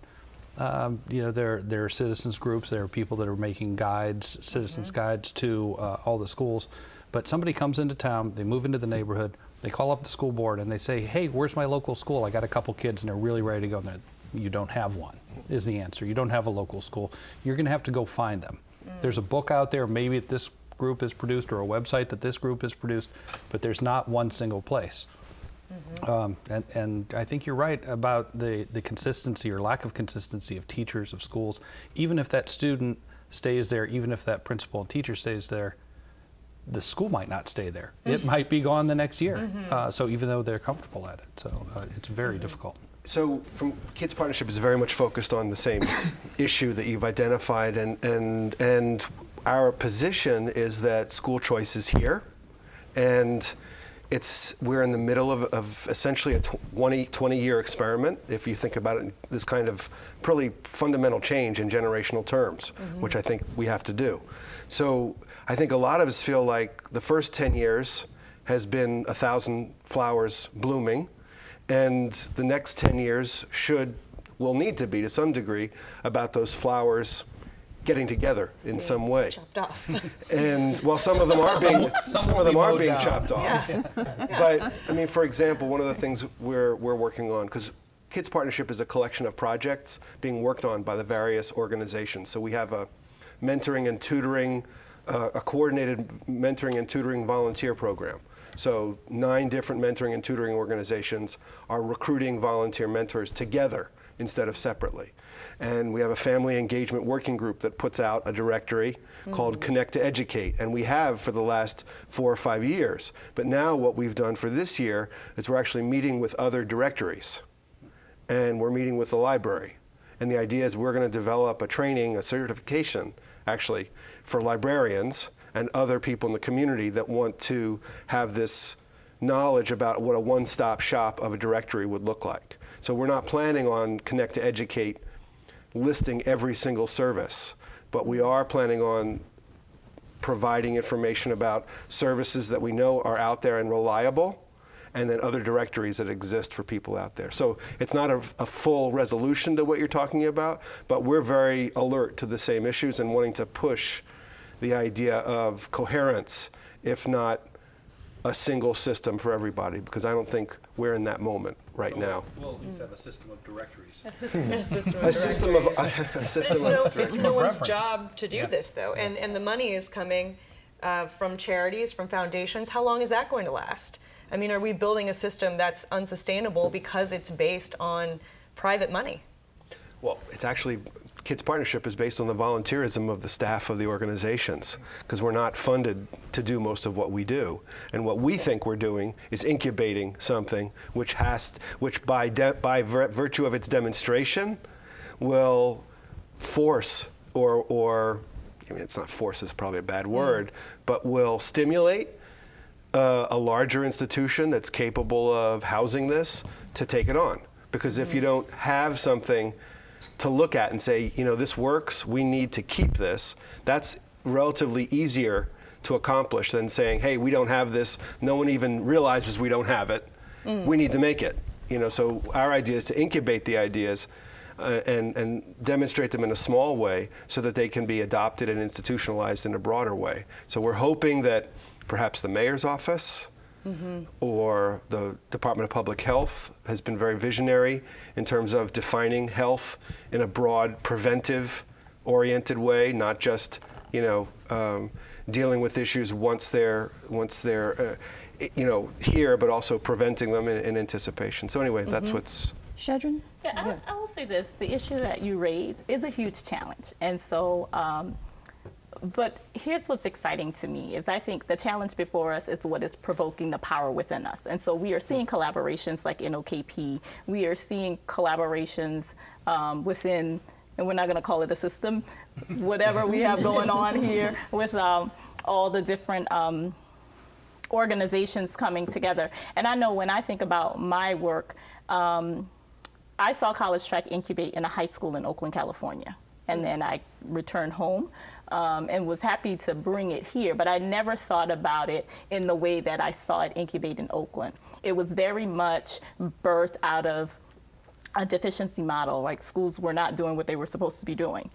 You know, there are citizens groups, there are people that are making guides, citizens guides to all the schools, but somebody comes into town, they move into the neighborhood, they call up the school board and they say, hey, where's my local school? I got a couple kids and they're really ready to go. And you don't have one, is the answer. You don't have a local school. You're going to have to go find them. There's a book out there, maybe that this group is produced, or a website that this group is produced, but there's not one single place. And I think you're right about the consistency or lack of consistency of teachers, of schools. Even if that student stays there, even if that principal and teacher stays there, the school might not stay there. It might be gone the next year. So even though they're comfortable at it, so it's very difficult. So from Kids Partnership is very much focused on the same issue that you've identified, and our position is that school choice is here, and we're in the middle of essentially a 20-year experiment, if you think about it, this kind of pretty fundamental change in generational terms, which I think we have to do. So I think a lot of us feel like the first 10 years has been 1,000 flowers blooming, and the next 10 years will need to be, to some degree, about those flowers getting together in some way. Chopped off. And while some of them are being chopped off. But I mean, for example, one of the things we're working on, because Kids Partnership is a collection of projects being worked on by the various organizations. So we have a mentoring and tutoring, a coordinated mentoring and tutoring volunteer program. So 9 different mentoring and tutoring organizations are recruiting volunteer mentors together instead of separately. And we have a family engagement working group that puts out a directory called Connect to Educate, and we have for the last 4 or 5 years. But now what we've done for this year is we're actually meeting with other directories, and we're meeting with the library. And the idea is we're going to develop a training, a certification, actually, for librarians and other people in the community that want to have this knowledge about what a one-stop shop of a directory would look like. So we're not planning on Connect to Educate listing every single service, but we are planning on providing information about services that we know are out there and reliable, and then other directories that exist for people out there. So it's not a full resolution to what you're talking about, but we're very alert to the same issues and wanting to push the idea of coherence, if not a single system for everybody, because I don't think we're in that moment right now. We'll at least have a system of directories. A system of It's no one's job to do this, though, and the money is coming from charities, from foundations. How long is that going to last? I mean, are we building a system that's unsustainable because it's based on private money? Well, it's actually, Kids Partnership is based on the volunteerism of the staff of the organizations, because we're not funded to do most of what we do. And what we think we're doing is incubating something which by virtue of its demonstration will force or I mean, it's not force is probably a bad word, but will stimulate a larger institution that's capable of housing this to take it on. Because if you don't have something to look at and say, you know, this works, we need to keep this, that's relatively easier to accomplish than saying, hey, we don't have this, no one even realizes we don't have it, we need to make it. You know, so our idea is to incubate the ideas and demonstrate them in a small way so that they can be adopted and institutionalized in a broader way. So we're hoping that perhaps the mayor's office or the Department of Public Health has been very visionary in terms of defining health in a broad, preventive-oriented way, not just, you know, dealing with issues once they're you know, here, but also preventing them in anticipation. So anyway, that's what's. Shedrin? Yeah, I will say this: the issue that you raise is a huge challenge, and so. But here's what's exciting to me is I think the challenge before us is what is provoking the power within us. And so we are seeing collaborations like NOKP. We are seeing collaborations within, and we're not going to call it a system, whatever we have going on here with all the different organizations coming together. And I know when I think about my work, I saw College Track incubate in a high school in Oakland, California. And then I returned home and was happy to bring it here. But I never thought about it in the way that I saw it incubate in Oakland. It was very much birthed out of a deficiency model, like schools were not doing what they were supposed to be doing.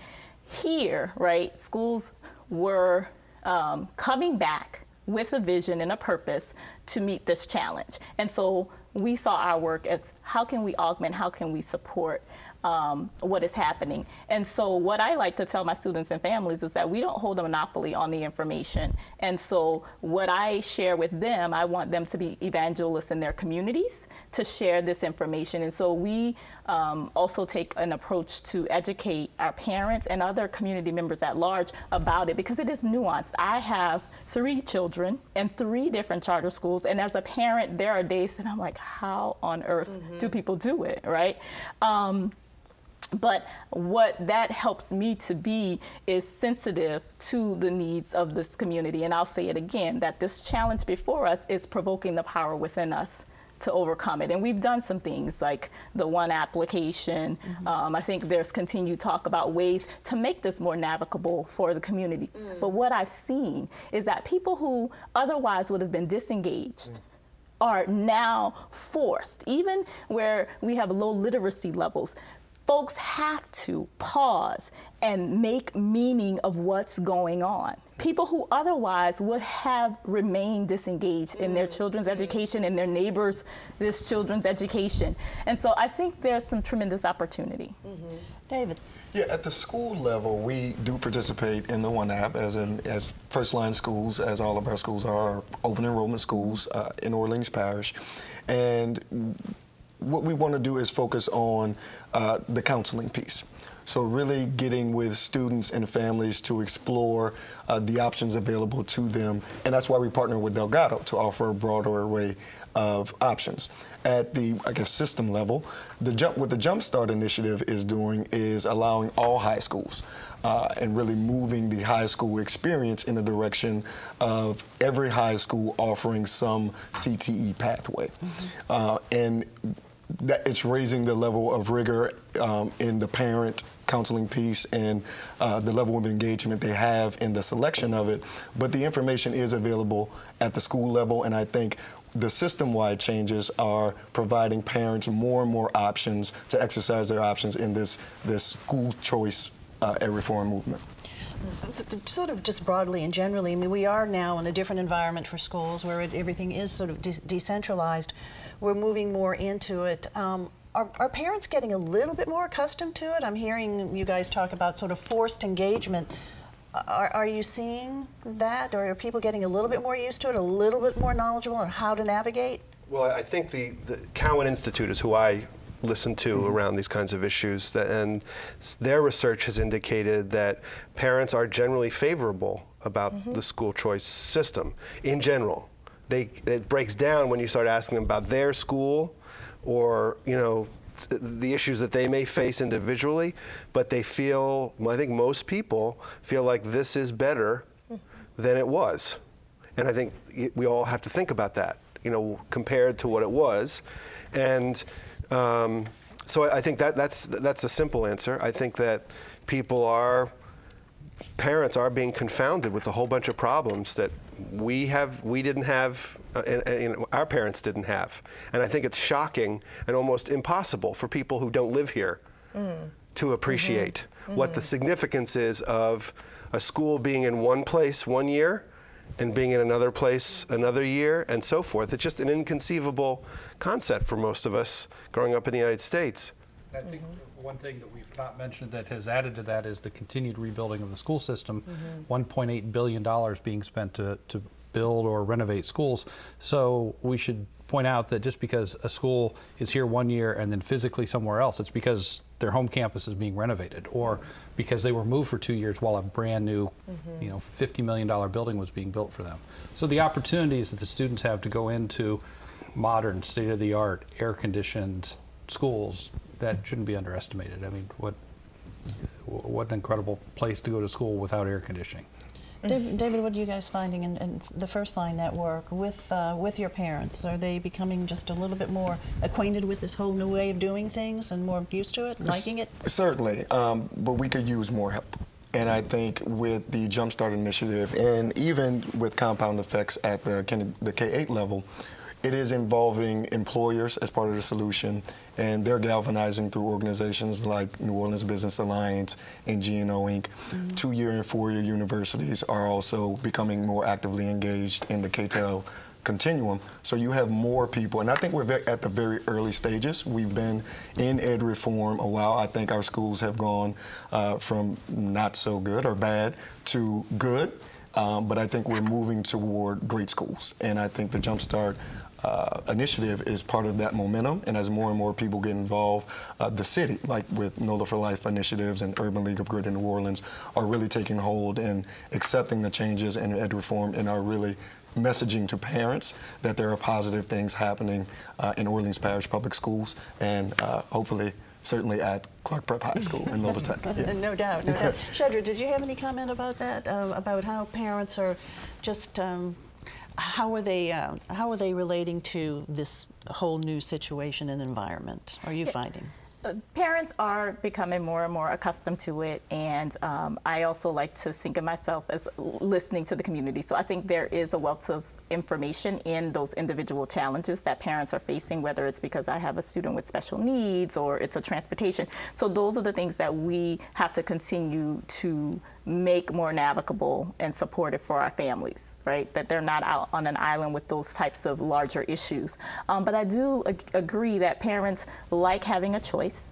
Here, right, schools were coming back with a vision and a purpose to meet this challenge. And so we saw our work as how can we augment, how can we support what is happening. And so what I like to tell my students and families is that we don't hold a monopoly on the information. And so what I share with them, I want them to be evangelists in their communities to share this information. And so we also take an approach to educate our parents and other community members at large about it, because it is nuanced. I have 3 children in 3 different charter schools, and as a parent, there are days that I'm like, how on earth do people do it, right? But what that helps me to be is sensitive to the needs of this community. And I'll say it again, that this challenge before us is provoking the power within us to overcome it. And we've done some things like the one application. I think there's continued talk about ways to make this more navigable for the communities. But what I've seen is that people who otherwise would have been disengaged are now forced, even where we have low literacy levels, folks have to pause and make meaning of what's going on. People who otherwise would have remained disengaged in their children's education, in their neighbors' children's education. And so I think there's some tremendous opportunity. David. Yeah, at the school level, we do participate in the One App as first line schools, as all of our schools are open enrollment schools in Orleans Parish. And what we want to do is focus on the counseling piece. So really getting with students and families to explore the options available to them. And that's why we partner with Delgado to offer a broader array of options. At the, I guess, system level, what the Jumpstart Initiative is doing is allowing all high schools and really moving the high school experience in the direction of every high school offering some CTE pathway. And that it's raising the level of rigor in the parent counseling piece and the level of engagement they have in the selection of it. But the information is available at the school level, and I think the system-wide changes are providing parents more and more options to exercise their options in this school choice reform movement. Sort of just broadly and generally, I mean, we are now in a different environment for schools where everything is sort of decentralized. We're moving more into it. Are parents getting a little bit more accustomed to it? I'm hearing you guys talk about sort of forced engagement. Are you seeing that, or are people getting a little bit more used to it, a little bit more knowledgeable on how to navigate? Well, I think the Cowan Institute is who I listen to around these kinds of issues, and their research has indicated that parents are generally favorable about the school choice system in general. It breaks down when you start asking them about their school or, you know, the issues that they may face individually, but they feel, I think most people feel like this is better than it was. And I think we all have to think about that, you know, compared to what it was. And so I think that's a simple answer. I think that parents are being confounded with a whole bunch of problems that we didn't have, and our parents didn't have. And I think it's shocking and almost impossible for people who don't live here to appreciate what the significance is of a school being in one place one year and being in another place another year and so forth. It's just an inconceivable concept for most of us growing up in the United States. I think one thing that we've not mentioned that has added to that is the continued rebuilding of the school system. $1.8 billion being spent to build or renovate schools. So we should point out that just because a school is here one year and then physically somewhere else, it's because their home campus is being renovated, or because they were moved for 2 years while a brand new, you know, $50 million building was being built for them. So the opportunities that the students have to go into modern, state-of-the-art, air-conditioned schools, that shouldn't be underestimated. I mean, what an incredible place to go to school without air conditioning. David, what are you guys finding in the First Line Network with your parents? Are they becoming just a little bit more acquainted with this whole new way of doing things and more used to it, liking it? Certainly, but we could use more help. And I think with the Jumpstart Initiative, and even with compound effects at the K-8 level, it is involving employers as part of the solution, and they're galvanizing through organizations like New Orleans Business Alliance and GNO Inc. 2-year and 4-year universities are also becoming more actively engaged in the K-12 continuum. So you have more people, and I think we're at the very early stages. We've been in ed reform a while. I think our schools have gone from not so good or bad to good. But I think we're moving toward great schools, and I think the Jumpstart initiative is part of that momentum. And as more and more people get involved, the city, like with NOLA for Life initiatives and Urban League of Greater New Orleans, are really taking hold and accepting the changes in ed reform and are really messaging to parents that there are positive things happening in Orleans Parish Public Schools, and hopefully certainly at Clark Prep High School in Nola Tech. Yeah. No doubt, no doubt. Shedra, did you have any comment about that? About how parents are just, how are they relating to this whole new situation and environment? Are you finding? Parents are becoming more and more accustomed to it, and I also like to think of myself as listening to the community. So I think there is a wealth of information in those individual challenges that parents are facing, whether it's because I have a student with special needs or it's a transportation. So those are the things that we have to continue to make more navigable and supportive for our families, right? That they're not out on an island with those types of larger issues. But I do agree that parents like having a choice.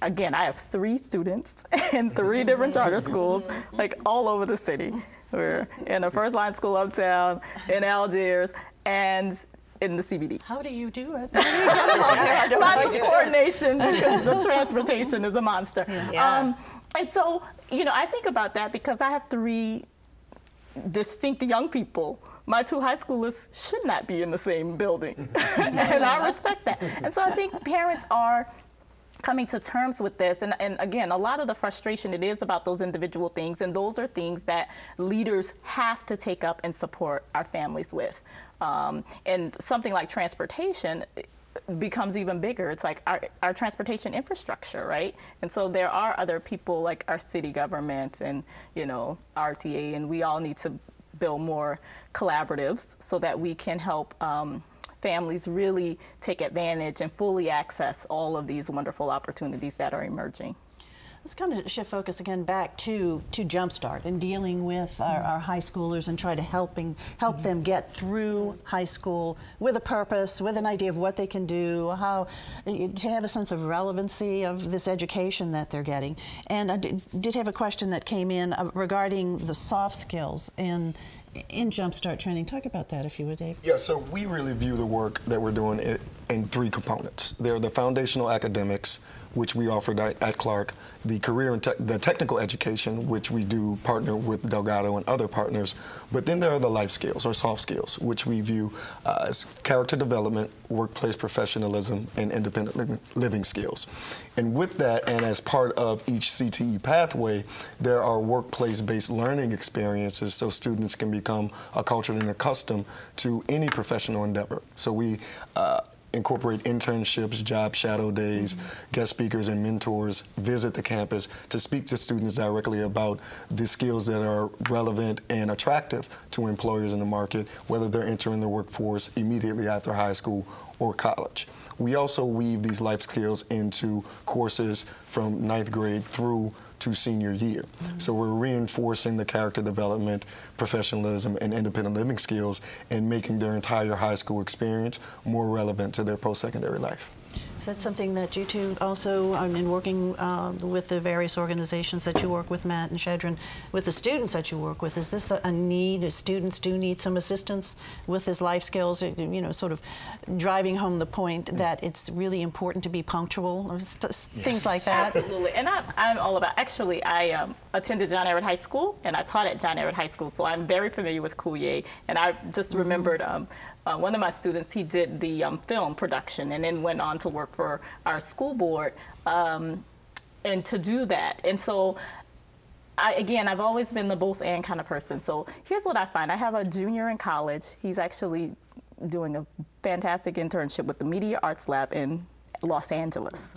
Again, I have 3 students in 3 different charter schools, like all over the city. We're in a first-line school uptown, in Algiers, and in the CBD. How do you do it? Lots of coordination because the transportation is a monster. Yeah. And so, you know, I think about that because I have 3 distinct young people. My 2 high schoolers should not be in the same building, and I respect that. And so I think parents are coming to terms with this, and again, a lot of the frustration, it is about those individual things, and those are things that leaders have to take up and support our families with. And something like transportation becomes even bigger. It's like our transportation infrastructure, right? And so there are other people like our city government and, you know, RTA, and we all need to build more collaboratives so that we can help families really take advantage and fully access all of these wonderful opportunities that are emerging. Let's kind of shift focus again back to Jumpstart and dealing with our high schoolers and try to help them get through high school with a purpose, with an idea of what they can do, how to have a sense of relevancy of this education that they're getting. And I did have a question that came in regarding the soft skills in Jumpstart training. Talk about that, if you would, Dave. Yeah, so we really view the work that we're doing in 3 components. There are the foundational academics, which we offered at Clark, the career and the technical education, which we do partner with Delgado and other partners, but then there are the life skills or soft skills, which we view as character development, workplace professionalism, and independent living skills. And with that, and as part of each CTE pathway, there are workplace-based learning experiences so students can become acculturated and accustomed to any professional endeavor. So we incorporate internships, job shadow days, guest speakers and mentors visit the campus to speak to students directly about the skills that are relevant and attractive to employers in the market, whether they're entering the workforce immediately after high school or college. We also weave these life skills into courses from 9th grade through to senior year. So we're reinforcing the character development, professionalism, and independent living skills and making their entire high school experience more relevant to their post-secondary life. Is that something that you two also, in working with the various organizations that you work with, Matt and Shedrin, with the students that you work with, is this a need? Students do need some assistance with this life skills, you know, sort of driving home the point that it's really important to be punctual, or things like that? Absolutely, and I'm all about, actually, I attended John Ehret High School, and I taught at John Ehret High School, so I'm very familiar with Coulier, and I just remembered one of my students, he did the film production and then went on to work for our school board and to do that. And so, again, I've always been the both and kind of person. So here's what I find. I have a junior in college. He's actually doing a fantastic internship with the Media Arts Lab in Los Angeles.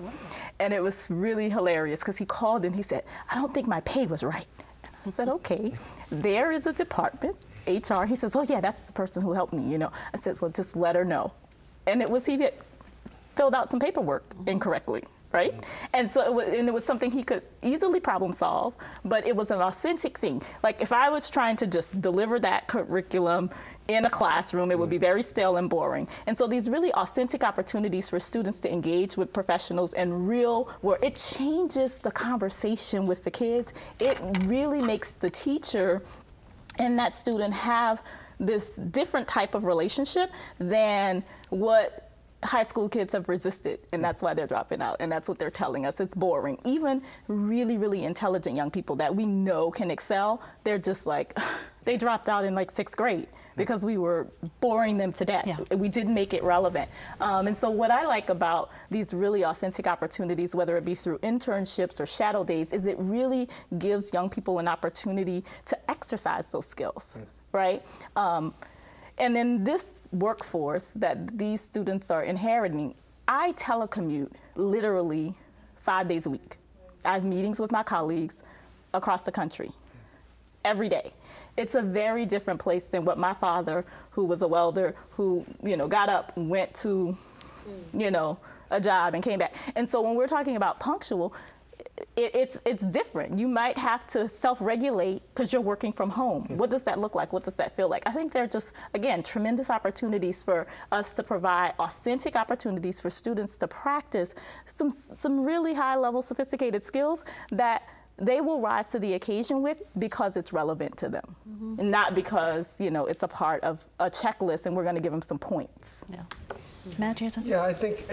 And it was really hilarious because he called and he said, "I don't think my pay was right." And I said, "Okay, there is a department, HR." He says, "Oh yeah, that's the person who helped me, you know." I said, "Well, just let her know." And it was he that filled out some paperwork incorrectly, right? And so it was something he could easily problem solve, but it was an authentic thing. Like if I was trying to just deliver that curriculum in a classroom, it would be very stale and boring. And so these really authentic opportunities for students to engage with professionals and where it changes the conversation with the kids, it really makes the teacher and that student have this different type of relationship than what high school kids have resisted, and that's why they're dropping out, and that's what they're telling us. It's boring. Even really, really intelligent young people that we know can excel, they're just like, they dropped out in like 6th grade because we were boring them to death. Yeah. We didn't make it relevant. And so what I like about these really authentic opportunities, whether it be through internships or shadow days, is it really gives young people an opportunity to exercise those skills, right? And in this workforce that these students are inheriting, I telecommute literally 5 days a week. I have meetings with my colleagues across the country every day. It's a very different place than what my father, who was a welder, who, you know, got up, went to, you know, a job and came back. And so when we're talking about punctual, it's different. You might have to self-regulate because you're working from home. What does that look like? What does that feel like? I think there are just, again, tremendous opportunities for us to provide authentic opportunities for students to practice some really high-level, sophisticated skills that they will rise to the occasion with because it's relevant to them, and not because, you know, it's a part of a checklist and we're going to give them some points. Yeah. Matt, do you have something? Yeah, I think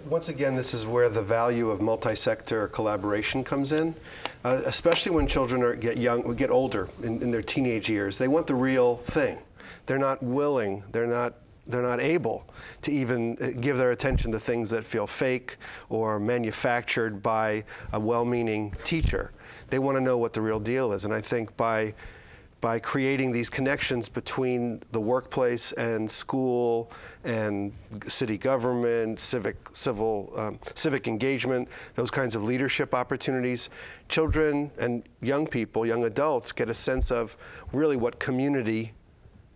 once again this is where the value of multi-sector collaboration comes in, especially when children get older in their teenage years. They want the real thing. They're not willing. They're not able to even give their attention to things that feel fake or manufactured by a well-meaning teacher. They want to know what the real deal is, and I think by creating these connections between the workplace and school and city government, civic engagement, those kinds of leadership opportunities, children and young people, young adults get a sense of really what community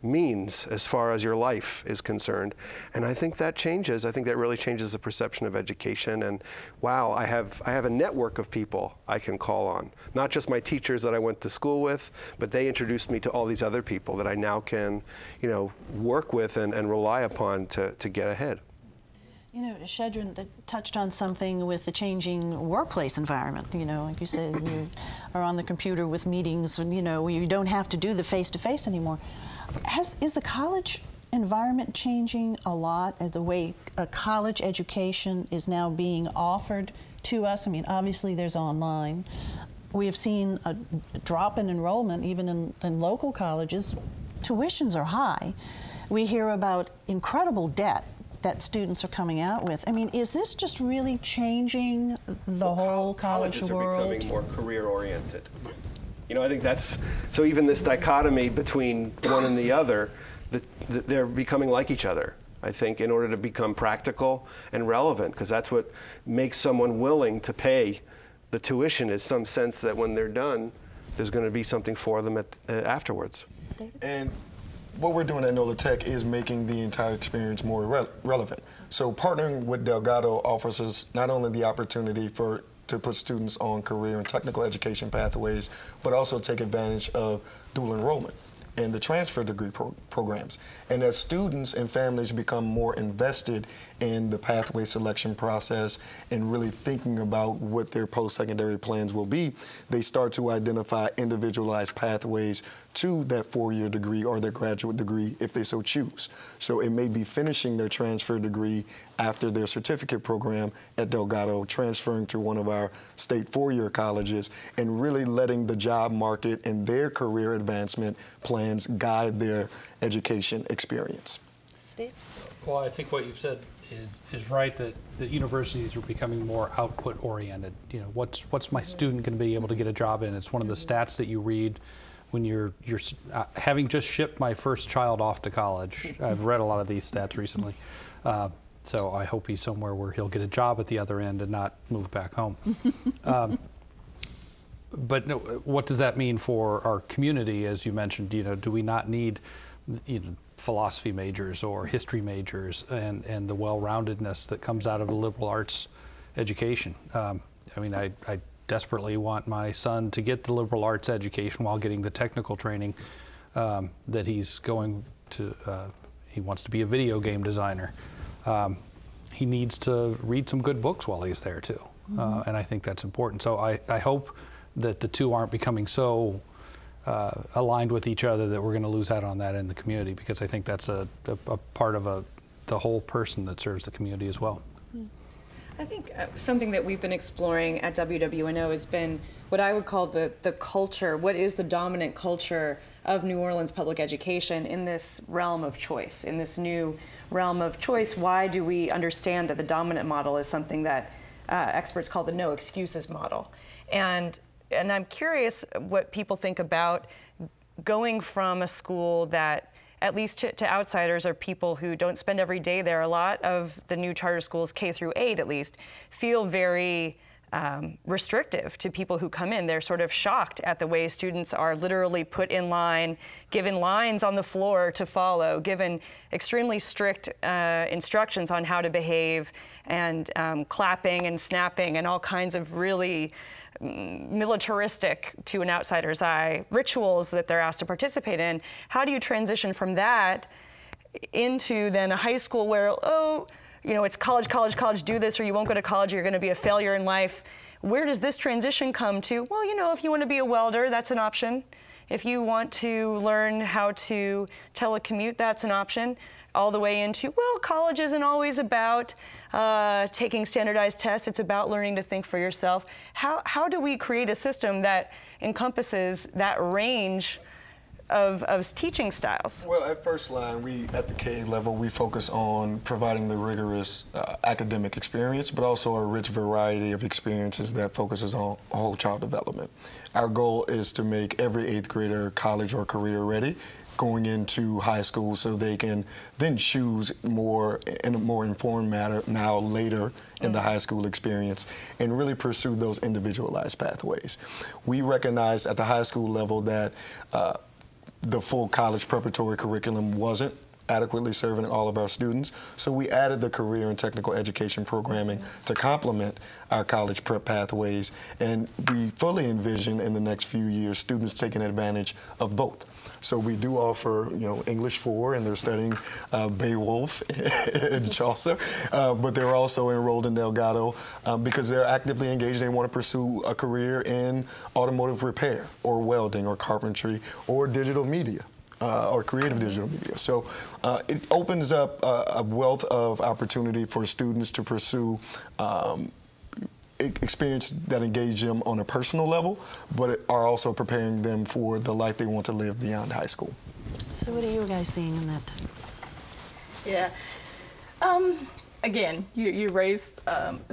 means as far as your life is concerned. And I think that changes. I think that really changes the perception of education. And wow, I have a network of people I can call on. Not just my teachers that I went to school with, but they introduced me to all these other people that I now can, you know, work with and rely upon to get ahead. You know, Shedrin touched on something with the changing workplace environment. You know, like you said, you are on the computer with meetings, and, you know, you don't have to do the face-to-face anymore. Is the college environment changing a lot, the way a college education is now being offered to us? I mean, obviously there's online. We have seen a drop in enrollment even in local colleges. Tuitions are high. We hear about incredible debt that students are coming out with. I mean, is this just really changing the whole college world? Colleges are becoming more career-oriented. You know, I think that's, so even this dichotomy between one and the other, they're becoming like each other, I think, in order to become practical and relevant, because that's what makes someone willing to pay the tuition, is some sense that when they're done, there's going to be something for them afterwards. And what we're doing at NOLA Tech is making the entire experience more relevant. So partnering with Delgado offers us not only the opportunity to put students on career and technical education pathways, but also take advantage of dual enrollment and the transfer degree programs. And as students and families become more invested in the pathway selection process and really thinking about what their post-secondary plans will be, they start to identify individualized pathways to that four-year degree or their graduate degree if they so choose. So it may be finishing their transfer degree after their certificate program at Delgado, transferring to one of our state four-year colleges, and really letting the job market and their career advancement plans guide their education experience. Steve? Well, I think what you've said is right, that universities are becoming more output oriented. You know, what's my student going to be able to get a job in? It's one of the stats that you read when you're having just shipped my first child off to college. I've read a lot of these stats recently. So I hope he's somewhere where he'll get a job at the other end and not move back home. But no, what does that mean for our community? As you mentioned, you know, do we not need, you know, philosophy majors or history majors and the well-roundedness that comes out of a liberal arts education? I mean, I desperately want my son to get the liberal arts education while getting the technical training that he's going to, he wants to be a video game designer. He needs to read some good books while he's there too. And I think that's important. So I hope that the two aren't becoming so aligned with each other that we're going to lose out on that in the community, because I think that's a part of the whole person that serves the community as well. I think something that we've been exploring at WWNO has been what I would call the culture. What is the dominant culture of New Orleans public education in this realm of choice, in this new realm of choice? Why do we understand that the dominant model is something that experts call the no excuses model? And I'm curious what people think about going from a school that, at least to outsiders, are people who don't spend every day there. A lot of the new charter schools, K through 8 at least, feel very restrictive to people who come in. They're sort of shocked at the way students are literally put in line, given lines on the floor to follow, given extremely strict instructions on how to behave, and clapping and snapping and all kinds of really militaristic, to an outsider's eye, rituals that they're asked to participate in. How do you transition from that into then a high school where, oh, you know, it's college, college, college, do this or you won't go to college, you're going to be a failure in life. Where does this transition come to? Well, you know, if you want to be a welder, that's an option. If you want to learn how to telecommute, that's an option. All the way into, well, college isn't always about taking standardized tests. It's about learning to think for yourself. How do we create a system that encompasses that range of teaching styles? Well, at First Line, at the K level, we focus on providing the rigorous academic experience, but also a rich variety of experiences that focuses on whole child development. Our goal is to make every 8th grader college or career ready going into high school, so they can then choose more in a more informed manner now later in the high school experience and really pursue those individualized pathways. We recognize at the high school level that the full college preparatory curriculum wasn't adequately serving all of our students, so we added the career and technical education programming to complement our college prep pathways, and we fully envision in the next few years students taking advantage of both. So we do offer, you know, English 4, and they're studying Beowulf and Chaucer, but they're also enrolled in Delgado because they're actively engaged. They want to pursue a career in automotive repair or welding or carpentry or digital media. Or creative digital media. So it opens up a wealth of opportunity for students to pursue experience that engage them on a personal level, but are also preparing them for the life they want to live beyond high school. So what are you guys seeing in that? Yeah. Again, you raised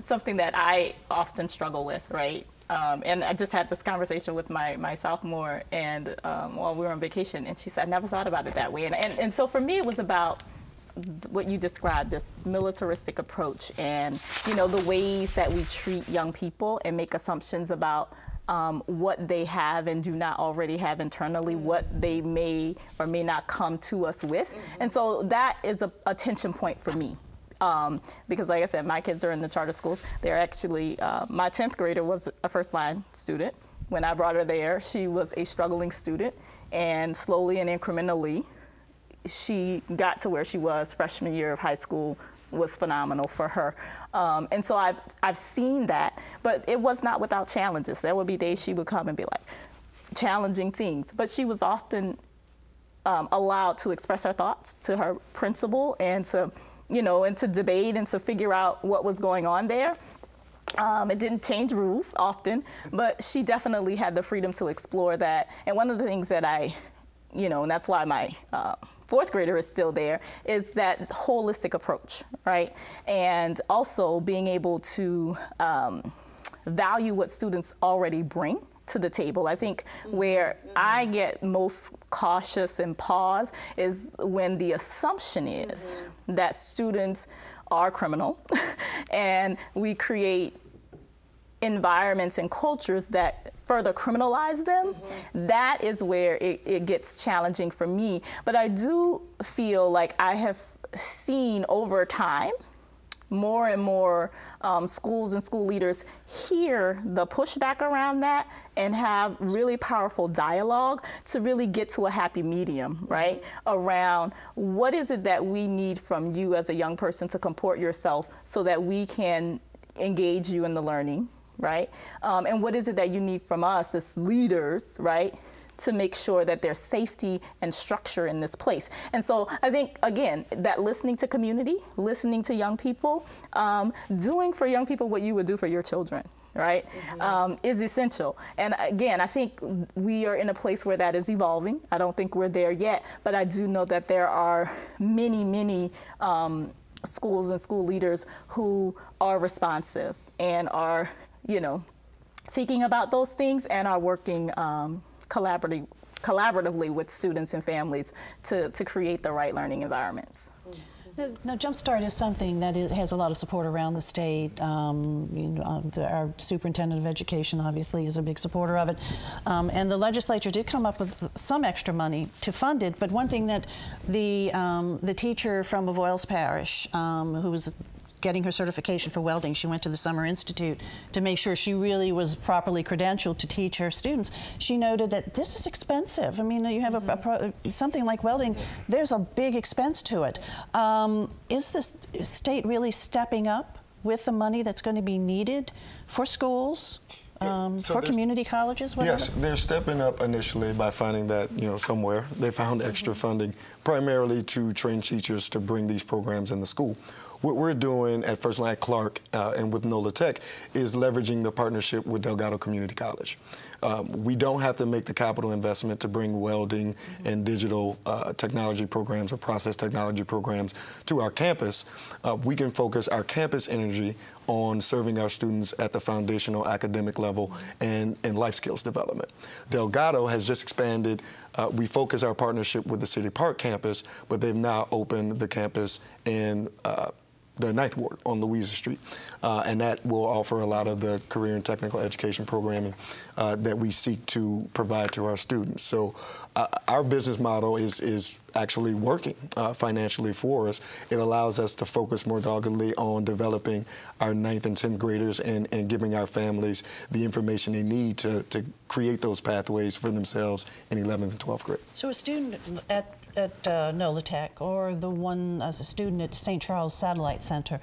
something that I often struggle with, right? And I just had this conversation with my sophomore, and while we were on vacation, and she said, I never thought about it that way. And so for me, it was about what you described, this militaristic approach, and you know, the ways that we treat young people and make assumptions about what they have and do not already have internally, what they may or may not come to us with. And so that is a tension point for me. Because like I said, my kids are in the charter schools. They're actually, my 10th grader was a First Line student. When I brought her there, she was a struggling student, and slowly and incrementally, she got to where she was freshman year of high school was phenomenal for her. And so I've seen that, but it was not without challenges. There would be days she would come and be like, challenging things, but she was often allowed to express her thoughts to her principal and to, you know, and to debate and to figure out what was going on there. It didn't change rules often, but she definitely had the freedom to explore that. And one of the things that you know, and that's why my 4th grader is still there, is that holistic approach, right? And also being able to value what students already bring to the table. I think where I get most cautious and pause is when the assumption is that students are criminal and we create environments and cultures that further criminalize them. That is where it gets challenging for me. But I do feel like I have seen over time more and more schools and school leaders hear the pushback around that and have really powerful dialogue to really get to a happy medium, right? Around what is it that we need from you as a young person to comport yourself so that we can engage you in the learning, right? And what is it that you need from us as leaders, right? To make sure that there's safety and structure in this place. And so I think, again, that listening to community, listening to young people, doing for young people what you would do for your children, right, is essential. And again, I think we are in a place where that is evolving. I don't think we're there yet, but I do know that there are many, many schools and school leaders who are responsive and are, you know, thinking about those things and are working collaboratively with students and families to create the right learning environments. Now, Jumpstart is something that has a lot of support around the state. Our superintendent of education obviously is a big supporter of it. And the legislature did come up with some extra money to fund it, but one thing that the teacher from Avoyles Parish, who was getting her certification for welding, she went to the Summer Institute to make sure she really was properly credentialed to teach her students. She noted that this is expensive. I mean, you have something like welding, there's a big expense to it. Is the state really stepping up with the money that's going to be needed for schools? For community colleges, whatever? Yes, they're stepping up initially by finding that, somewhere they found extra funding, primarily to train teachers to bring these programs in the school. What we're doing at First Line Clark and with NOLA Tech is leveraging the partnership with Delgado Community College. We don't have to make the capital investment to bring welding and digital technology programs or process technology programs to our campus. We can focus our campus energy on serving our students at the foundational academic level and life skills development. Delgado has just expanded. We focus our partnership with the City Park campus, but they've now opened the campus in the 9th Ward on Louisa Street, and that will offer a lot of the career and technical education programming that we seek to provide to our students. So our business model is actually working financially for us. It allows us to focus more doggedly on developing our 9th and 10th graders and giving our families the information they need to create those pathways for themselves in 11th and 12th grade. So a student at NOLA Tech or the one as a student at St. Charles Satellite Center,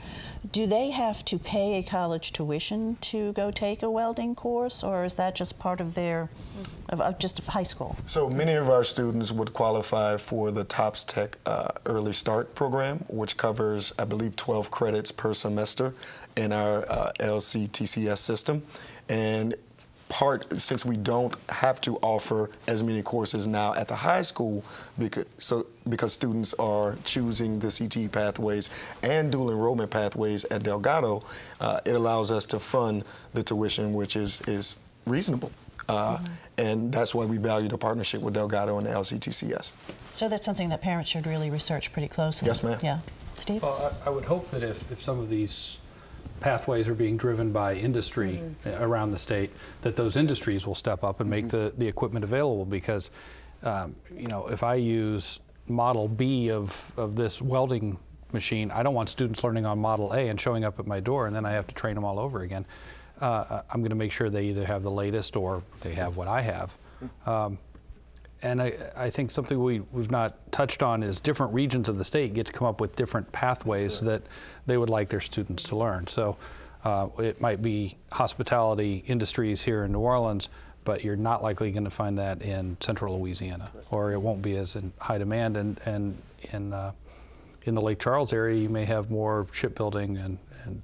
do they have to pay a college tuition to go take a welding course, or is that just part of their, just high school? So many of our students would qualify for the TOPS Tech Early Start program, which covers, I believe, 12 credits per semester in our LCTCS system. And since we don't have to offer as many courses now at the high school because students are choosing the CTE pathways and dual enrollment pathways at Delgado, it allows us to fund the tuition, which is reasonable. And that's why we value the partnership with Delgado and the LCTCS. So that's something that parents should really research pretty closely. Yes, ma'am. Yeah. Steve? Well, I would hope that if some of these pathways are being driven by industry around the state, that those industries will step up and make the equipment available, because if I use Model B of this welding machine, I don't want students learning on Model A and showing up at my door and then I have to train them all over again. I'm going to make sure they either have the latest or they have what I have. And I think something we've not touched on is different regions of the state get to come up with different pathways that they would like their students to learn. So it might be hospitality industries here in New Orleans, but you're not likely going to find that in central Louisiana, or it won't be as in high demand. And in the Lake Charles area, you may have more shipbuilding and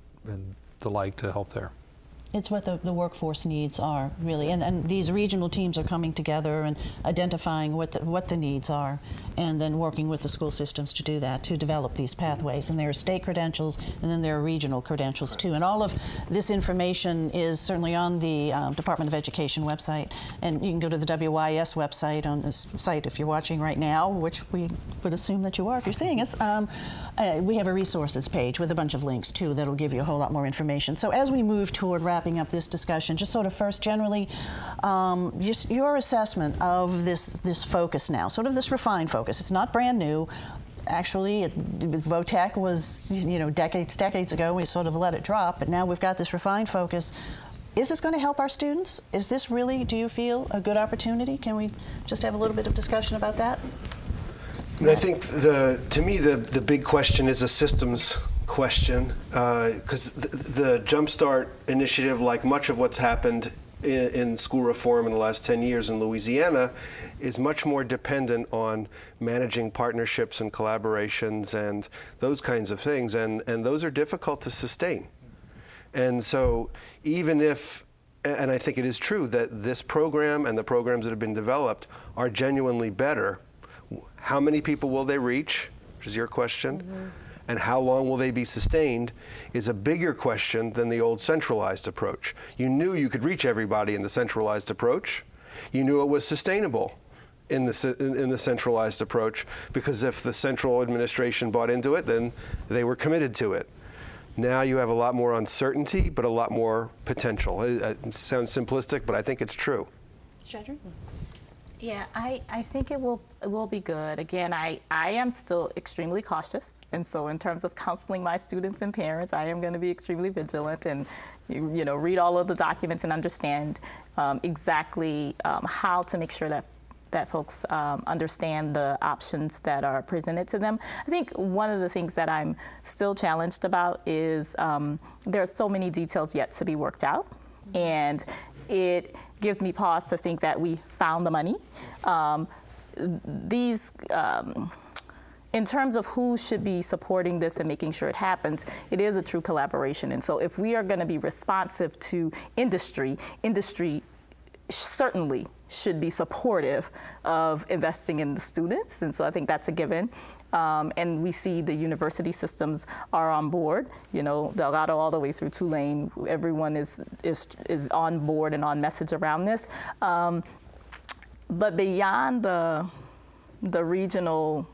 the like to help there. It's what the workforce needs are, really. And these regional teams are coming together and identifying what the needs are, and then working with the school systems to do that, to develop these pathways. And there are state credentials, and then there are regional credentials, too. And all of this information is certainly on the Department of Education website. And you can go to the WYES website on this site if you're watching right now, which we would assume that you are if you're seeing us. We have a resources page with a bunch of links, too, that'll give you a whole lot more information. So as we move toward wrapping up this discussion, just sort of first generally, just your assessment of this focus now, sort of this refined focus. It's not brand new. Actually, VOTEC was, decades ago. We sort of let it drop, but now we've got this refined focus. Is this going to help our students? Is this really, do you feel, a good opportunity? Can we just have a little bit of discussion about that? And I think to me the big question is a systems question, because the Jumpstart initiative, like much of what's happened in school reform in the last 10 years in Louisiana, is much more dependent on managing partnerships and collaborations and those kinds of things, and those are difficult to sustain. And so even if, and I think it is true that this program and the programs that have been developed are genuinely better, how many people will they reach, which is your question, and how long will they be sustained is a bigger question than the old centralized approach. You knew you could reach everybody in the centralized approach. You knew it was sustainable. in the centralized approach, because if the central administration bought into it, then they were committed to it. Now you have a lot more uncertainty, but a lot more potential. It sounds simplistic, but I think it's true. Shadra? Yeah, I think it will be good. Again, I am still extremely cautious, and so in terms of counseling my students and parents, I am going to be extremely vigilant and you know, read all of the documents and understand exactly how to make sure that folks understand the options that are presented to them. I think one of the things that I'm still challenged about is there are so many details yet to be worked out, and it gives me pause to think that we found the money. In terms of who should be supporting this and making sure it happens, it is a true collaboration. And so if we are going to be responsive to industry certainly should be supportive of investing in the students. And so I think that's a given. And we see the university systems are on board. You know, Delgado all the way through Tulane, everyone is on board and on message around this. But beyond the regional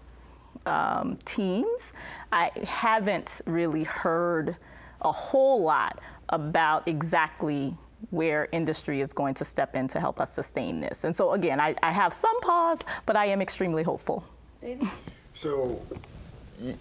teams, I haven't really heard a whole lot about exactly where industry is going to step in to help us sustain this. And so again, I have some pause, but I am extremely hopeful. David? So,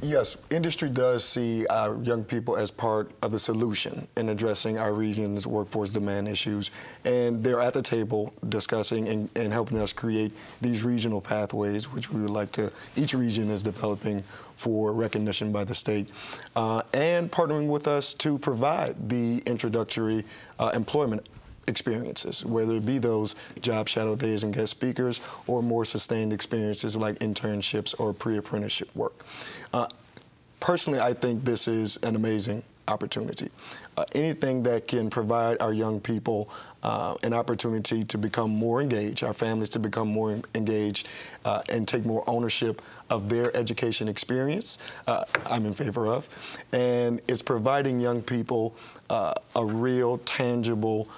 yes, industry does see our young people as part of the solution in addressing our region's workforce demand issues, and they're at the table discussing and helping us create these regional pathways, which we would like to, each region is developing for recognition by the state, and partnering with us to provide the introductory employment experiences, whether it be those job shadow days and guest speakers or more sustained experiences like internships or pre-apprenticeship work. Personally, I think this is an amazing opportunity. Anything that can provide our young people an opportunity to become more engaged, our families to become more engaged and take more ownership of their education experience, I'm in favor of. And it's providing young people a real, tangible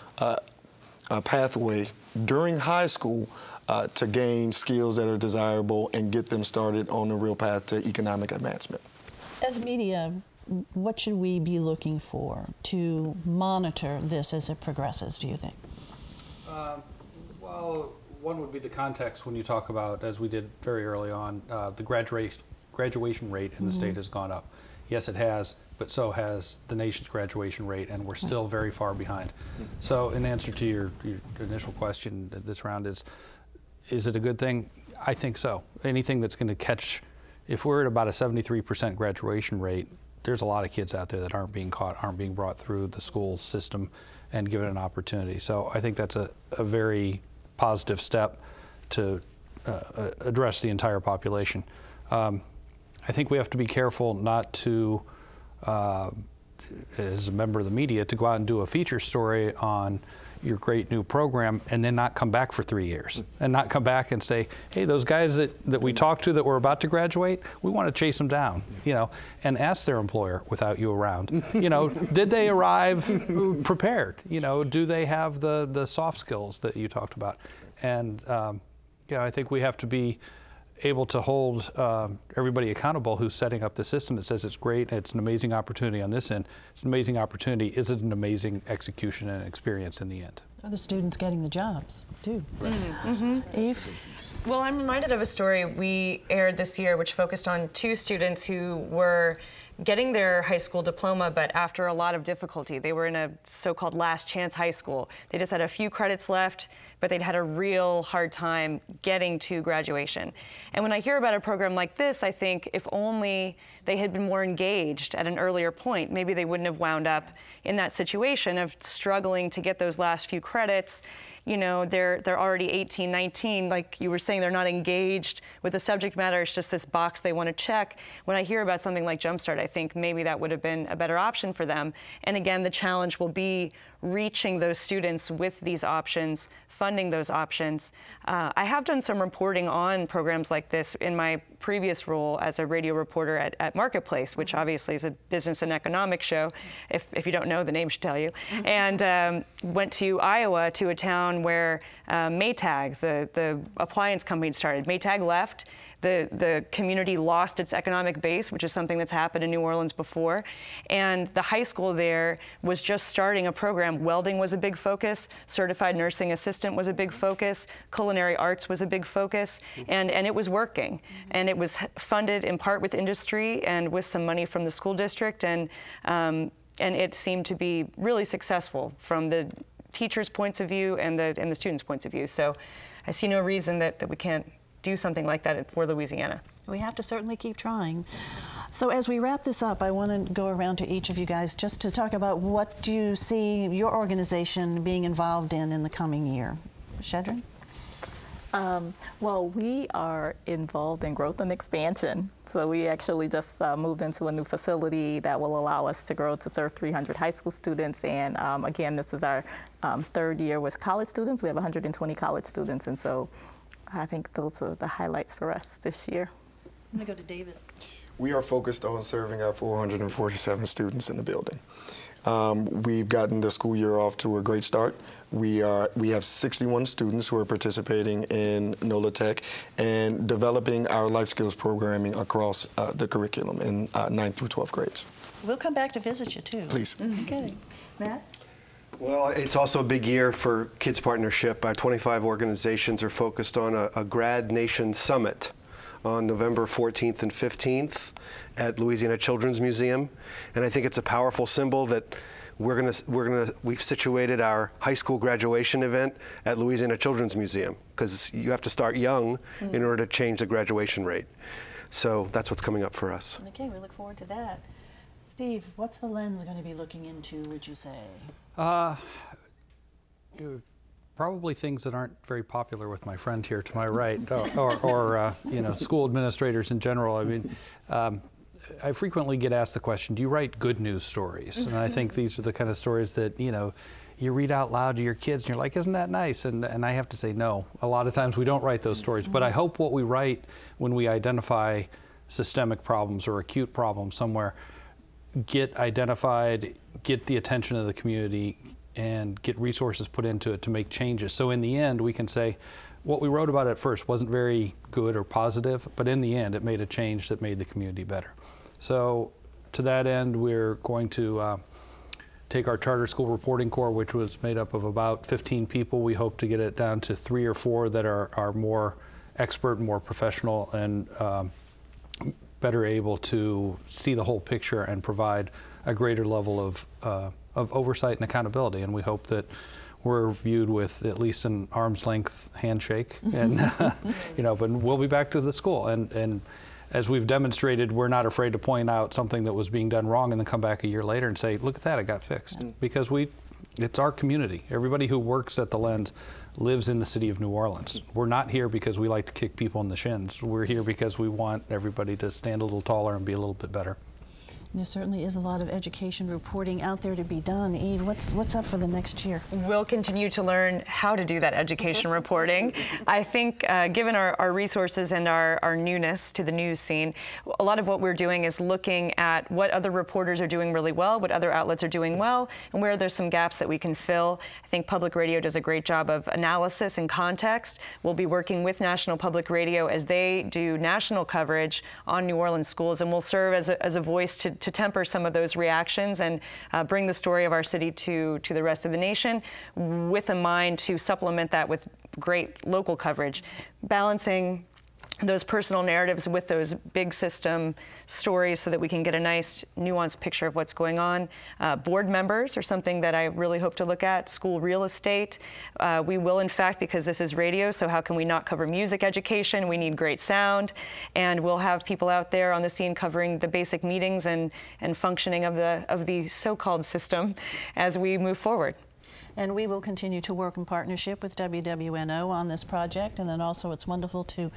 pathway during high school to gain skills that are desirable and get them started on a real path to economic advancement. As media, what should we be looking for to monitor this as it progresses, do you think? Well, one would be the context when you talk about, as we did very early on, the graduation rate in the state has gone up. Yes, it has, but so has the nation's graduation rate, and we're still very far behind. So in answer to your initial question this round is it a good thing? I think so. Anything that's going to catch, if we're at about a 73% graduation rate, there's a lot of kids out there that aren't being caught, aren't being brought through the school system and given an opportunity. So I think that's a very positive step to address the entire population. I think we have to be careful not to, as a member of the media, to go out and do a feature story on your great new program and then not come back for 3 years and not come back and say, hey, those guys that we talked to that were about to graduate, we want to chase them down, you know, and ask their employer without you around, you know, did they arrive prepared? You know, do they have the soft skills that you talked about? And yeah, I think we have to be able to hold everybody accountable who's setting up the system that says it's great, it's an amazing opportunity on this end, it's an amazing opportunity, is it an amazing execution and experience in the end? Are the students getting the jobs, too? Eve? Well, I'm reminded of a story we aired this year which focused on 2 students who were getting their high school diploma, but after a lot of difficulty. They were in a so-called last chance high school. They just had a few credits left, but they'd had a real hard time getting to graduation. And when I hear about a program like this, I think if only they had been more engaged at an earlier point, maybe they wouldn't have wound up in that situation of struggling to get those last few credits. You know, they're already 18, 19, like you were saying, they're not engaged with the subject matter. It's just this box they want to check. When I hear about something like Jumpstart, I think maybe that would have been a better option for them. And again, the challenge will be reaching those students with these options, funding those options. I have done some reporting on programs like this in my previous role as a radio reporter at at Marketplace, which obviously is a business and economics show. If you don't know, the name should tell you. And went to Iowa, to a town where Maytag, the appliance company, started. Maytag left. The community lost its economic base, which is something that's happened in New Orleans before. And the high school there was just starting a program. Welding was a big focus. Certified nursing assistant was a big focus. Culinary arts was a big focus. And it was working. And it was funded in part with industry and with some money from the school district. And it seemed to be really successful from the teachers' points of view and the students' points of view. So I see no reason that we can't do something like that for Louisiana. We have to certainly keep trying. So as we wrap this up, I want to go around to each of you guys just to talk about what do you see your organization being involved in the coming year. Shedrin? Well, we are involved in growth and expansion. So we actually just moved into a new facility that will allow us to grow to serve 300 high school students. And again, this is our third year with college students. We have 120 college students. And so I think those are the highlights for us this year. I'm going to go to David. We are focused on serving our 447 students in the building. We've gotten the school year off to a great start. We have 61 students who are participating in NOLA Tech and developing our life skills programming across the curriculum in 9th through 12th grades. We'll come back to visit you too. Please. Okay. Matt? Well, it's also a big year for Kids Partnership. Our 25 organizations are focused on a Grad Nation Summit on November 14th and 15th at Louisiana Children's Museum. And I think it's a powerful symbol that we've situated our high school graduation event at Louisiana Children's Museum, because you have to start young in order to change the graduation rate. So that's what's coming up for us. Okay, we look forward to that. Steve, what's the lens going to be looking into, would you say? Probably things that aren't very popular with my friend here to my right, or you know, school administrators in general. I mean, I frequently get asked the question, do you write good news stories? And I think these are the kind of stories that, you know, you read out loud to your kids and you're like, isn't that nice? And I have to say no. A lot of times we don't write those stories, but I hope what we write when we identify systemic problems or acute problems somewhere get identified, get the attention of the community, and get resources put into it to make changes. So in the end, we can say what we wrote about at first wasn't very good or positive, but in the end, it made a change that made the community better. So to that end, we're going to take our charter school reporting corps, which was made up of about 15 people. We hope to get it down to 3 or 4 that are more expert, more professional, and better able to see the whole picture and provide a greater level of oversight and accountability. And we hope that we're viewed with at least an arm's length handshake, and you know, but we'll be back to the school. And as we've demonstrated, we're not afraid to point out something that was being done wrong and then come back a year later and say, look at that, it got fixed. Because it's our community. Everybody who works at the Lens lives in the city of New Orleans. We're not here because we like to kick people in the shins. We're here because we want everybody to stand a little taller and be a little bit better. There certainly is a lot of education reporting out there to be done. Eve, what's up for the next year? We'll continue to learn how to do that education reporting. I think given our resources and our newness to the news scene, a lot of what we're doing is looking at what other reporters are doing really well, what other outlets are doing well, and where there's some gaps that we can fill. I think public radio does a great job of analysis and context. We'll be working with National Public Radio as they do national coverage on New Orleans schools, and we'll serve as a voice to temper some of those reactions and bring the story of our city to the rest of the nation, with a mind to supplement that with great local coverage, balancing those personal narratives with those big system stories so that we can get a nice nuanced picture of what's going on. Board members are something that I really hope to look at. School real estate. We will, in fact, because this is radio, so how can we not cover music education? We need great sound. And we'll have people out there on the scene covering the basic meetings and functioning of the so-called system as we move forward. And we will continue to work in partnership with WWNO on this project, and then also it's wonderful to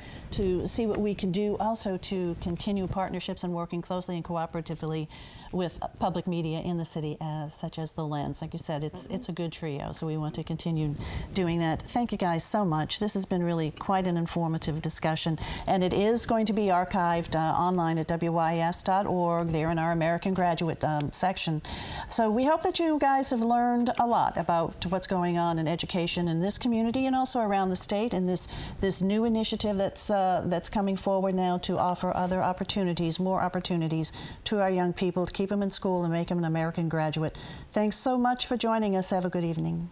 see what we can do also to continue partnerships and working closely and cooperatively with public media in the city, such as the Lens. Like you said, it's a good trio, so we want to continue doing that. Thank you guys so much. This has been really quite an informative discussion, and it is going to be archived online at WYES.org there in our American Graduate section. So we hope that you guys have learned a lot about what's going on in education in this community and also around the state, and this new initiative that's coming forward now to offer other opportunities, more opportunities to our young people to keep them in school and make them an American graduate. Thanks so much for joining us. Have a good evening.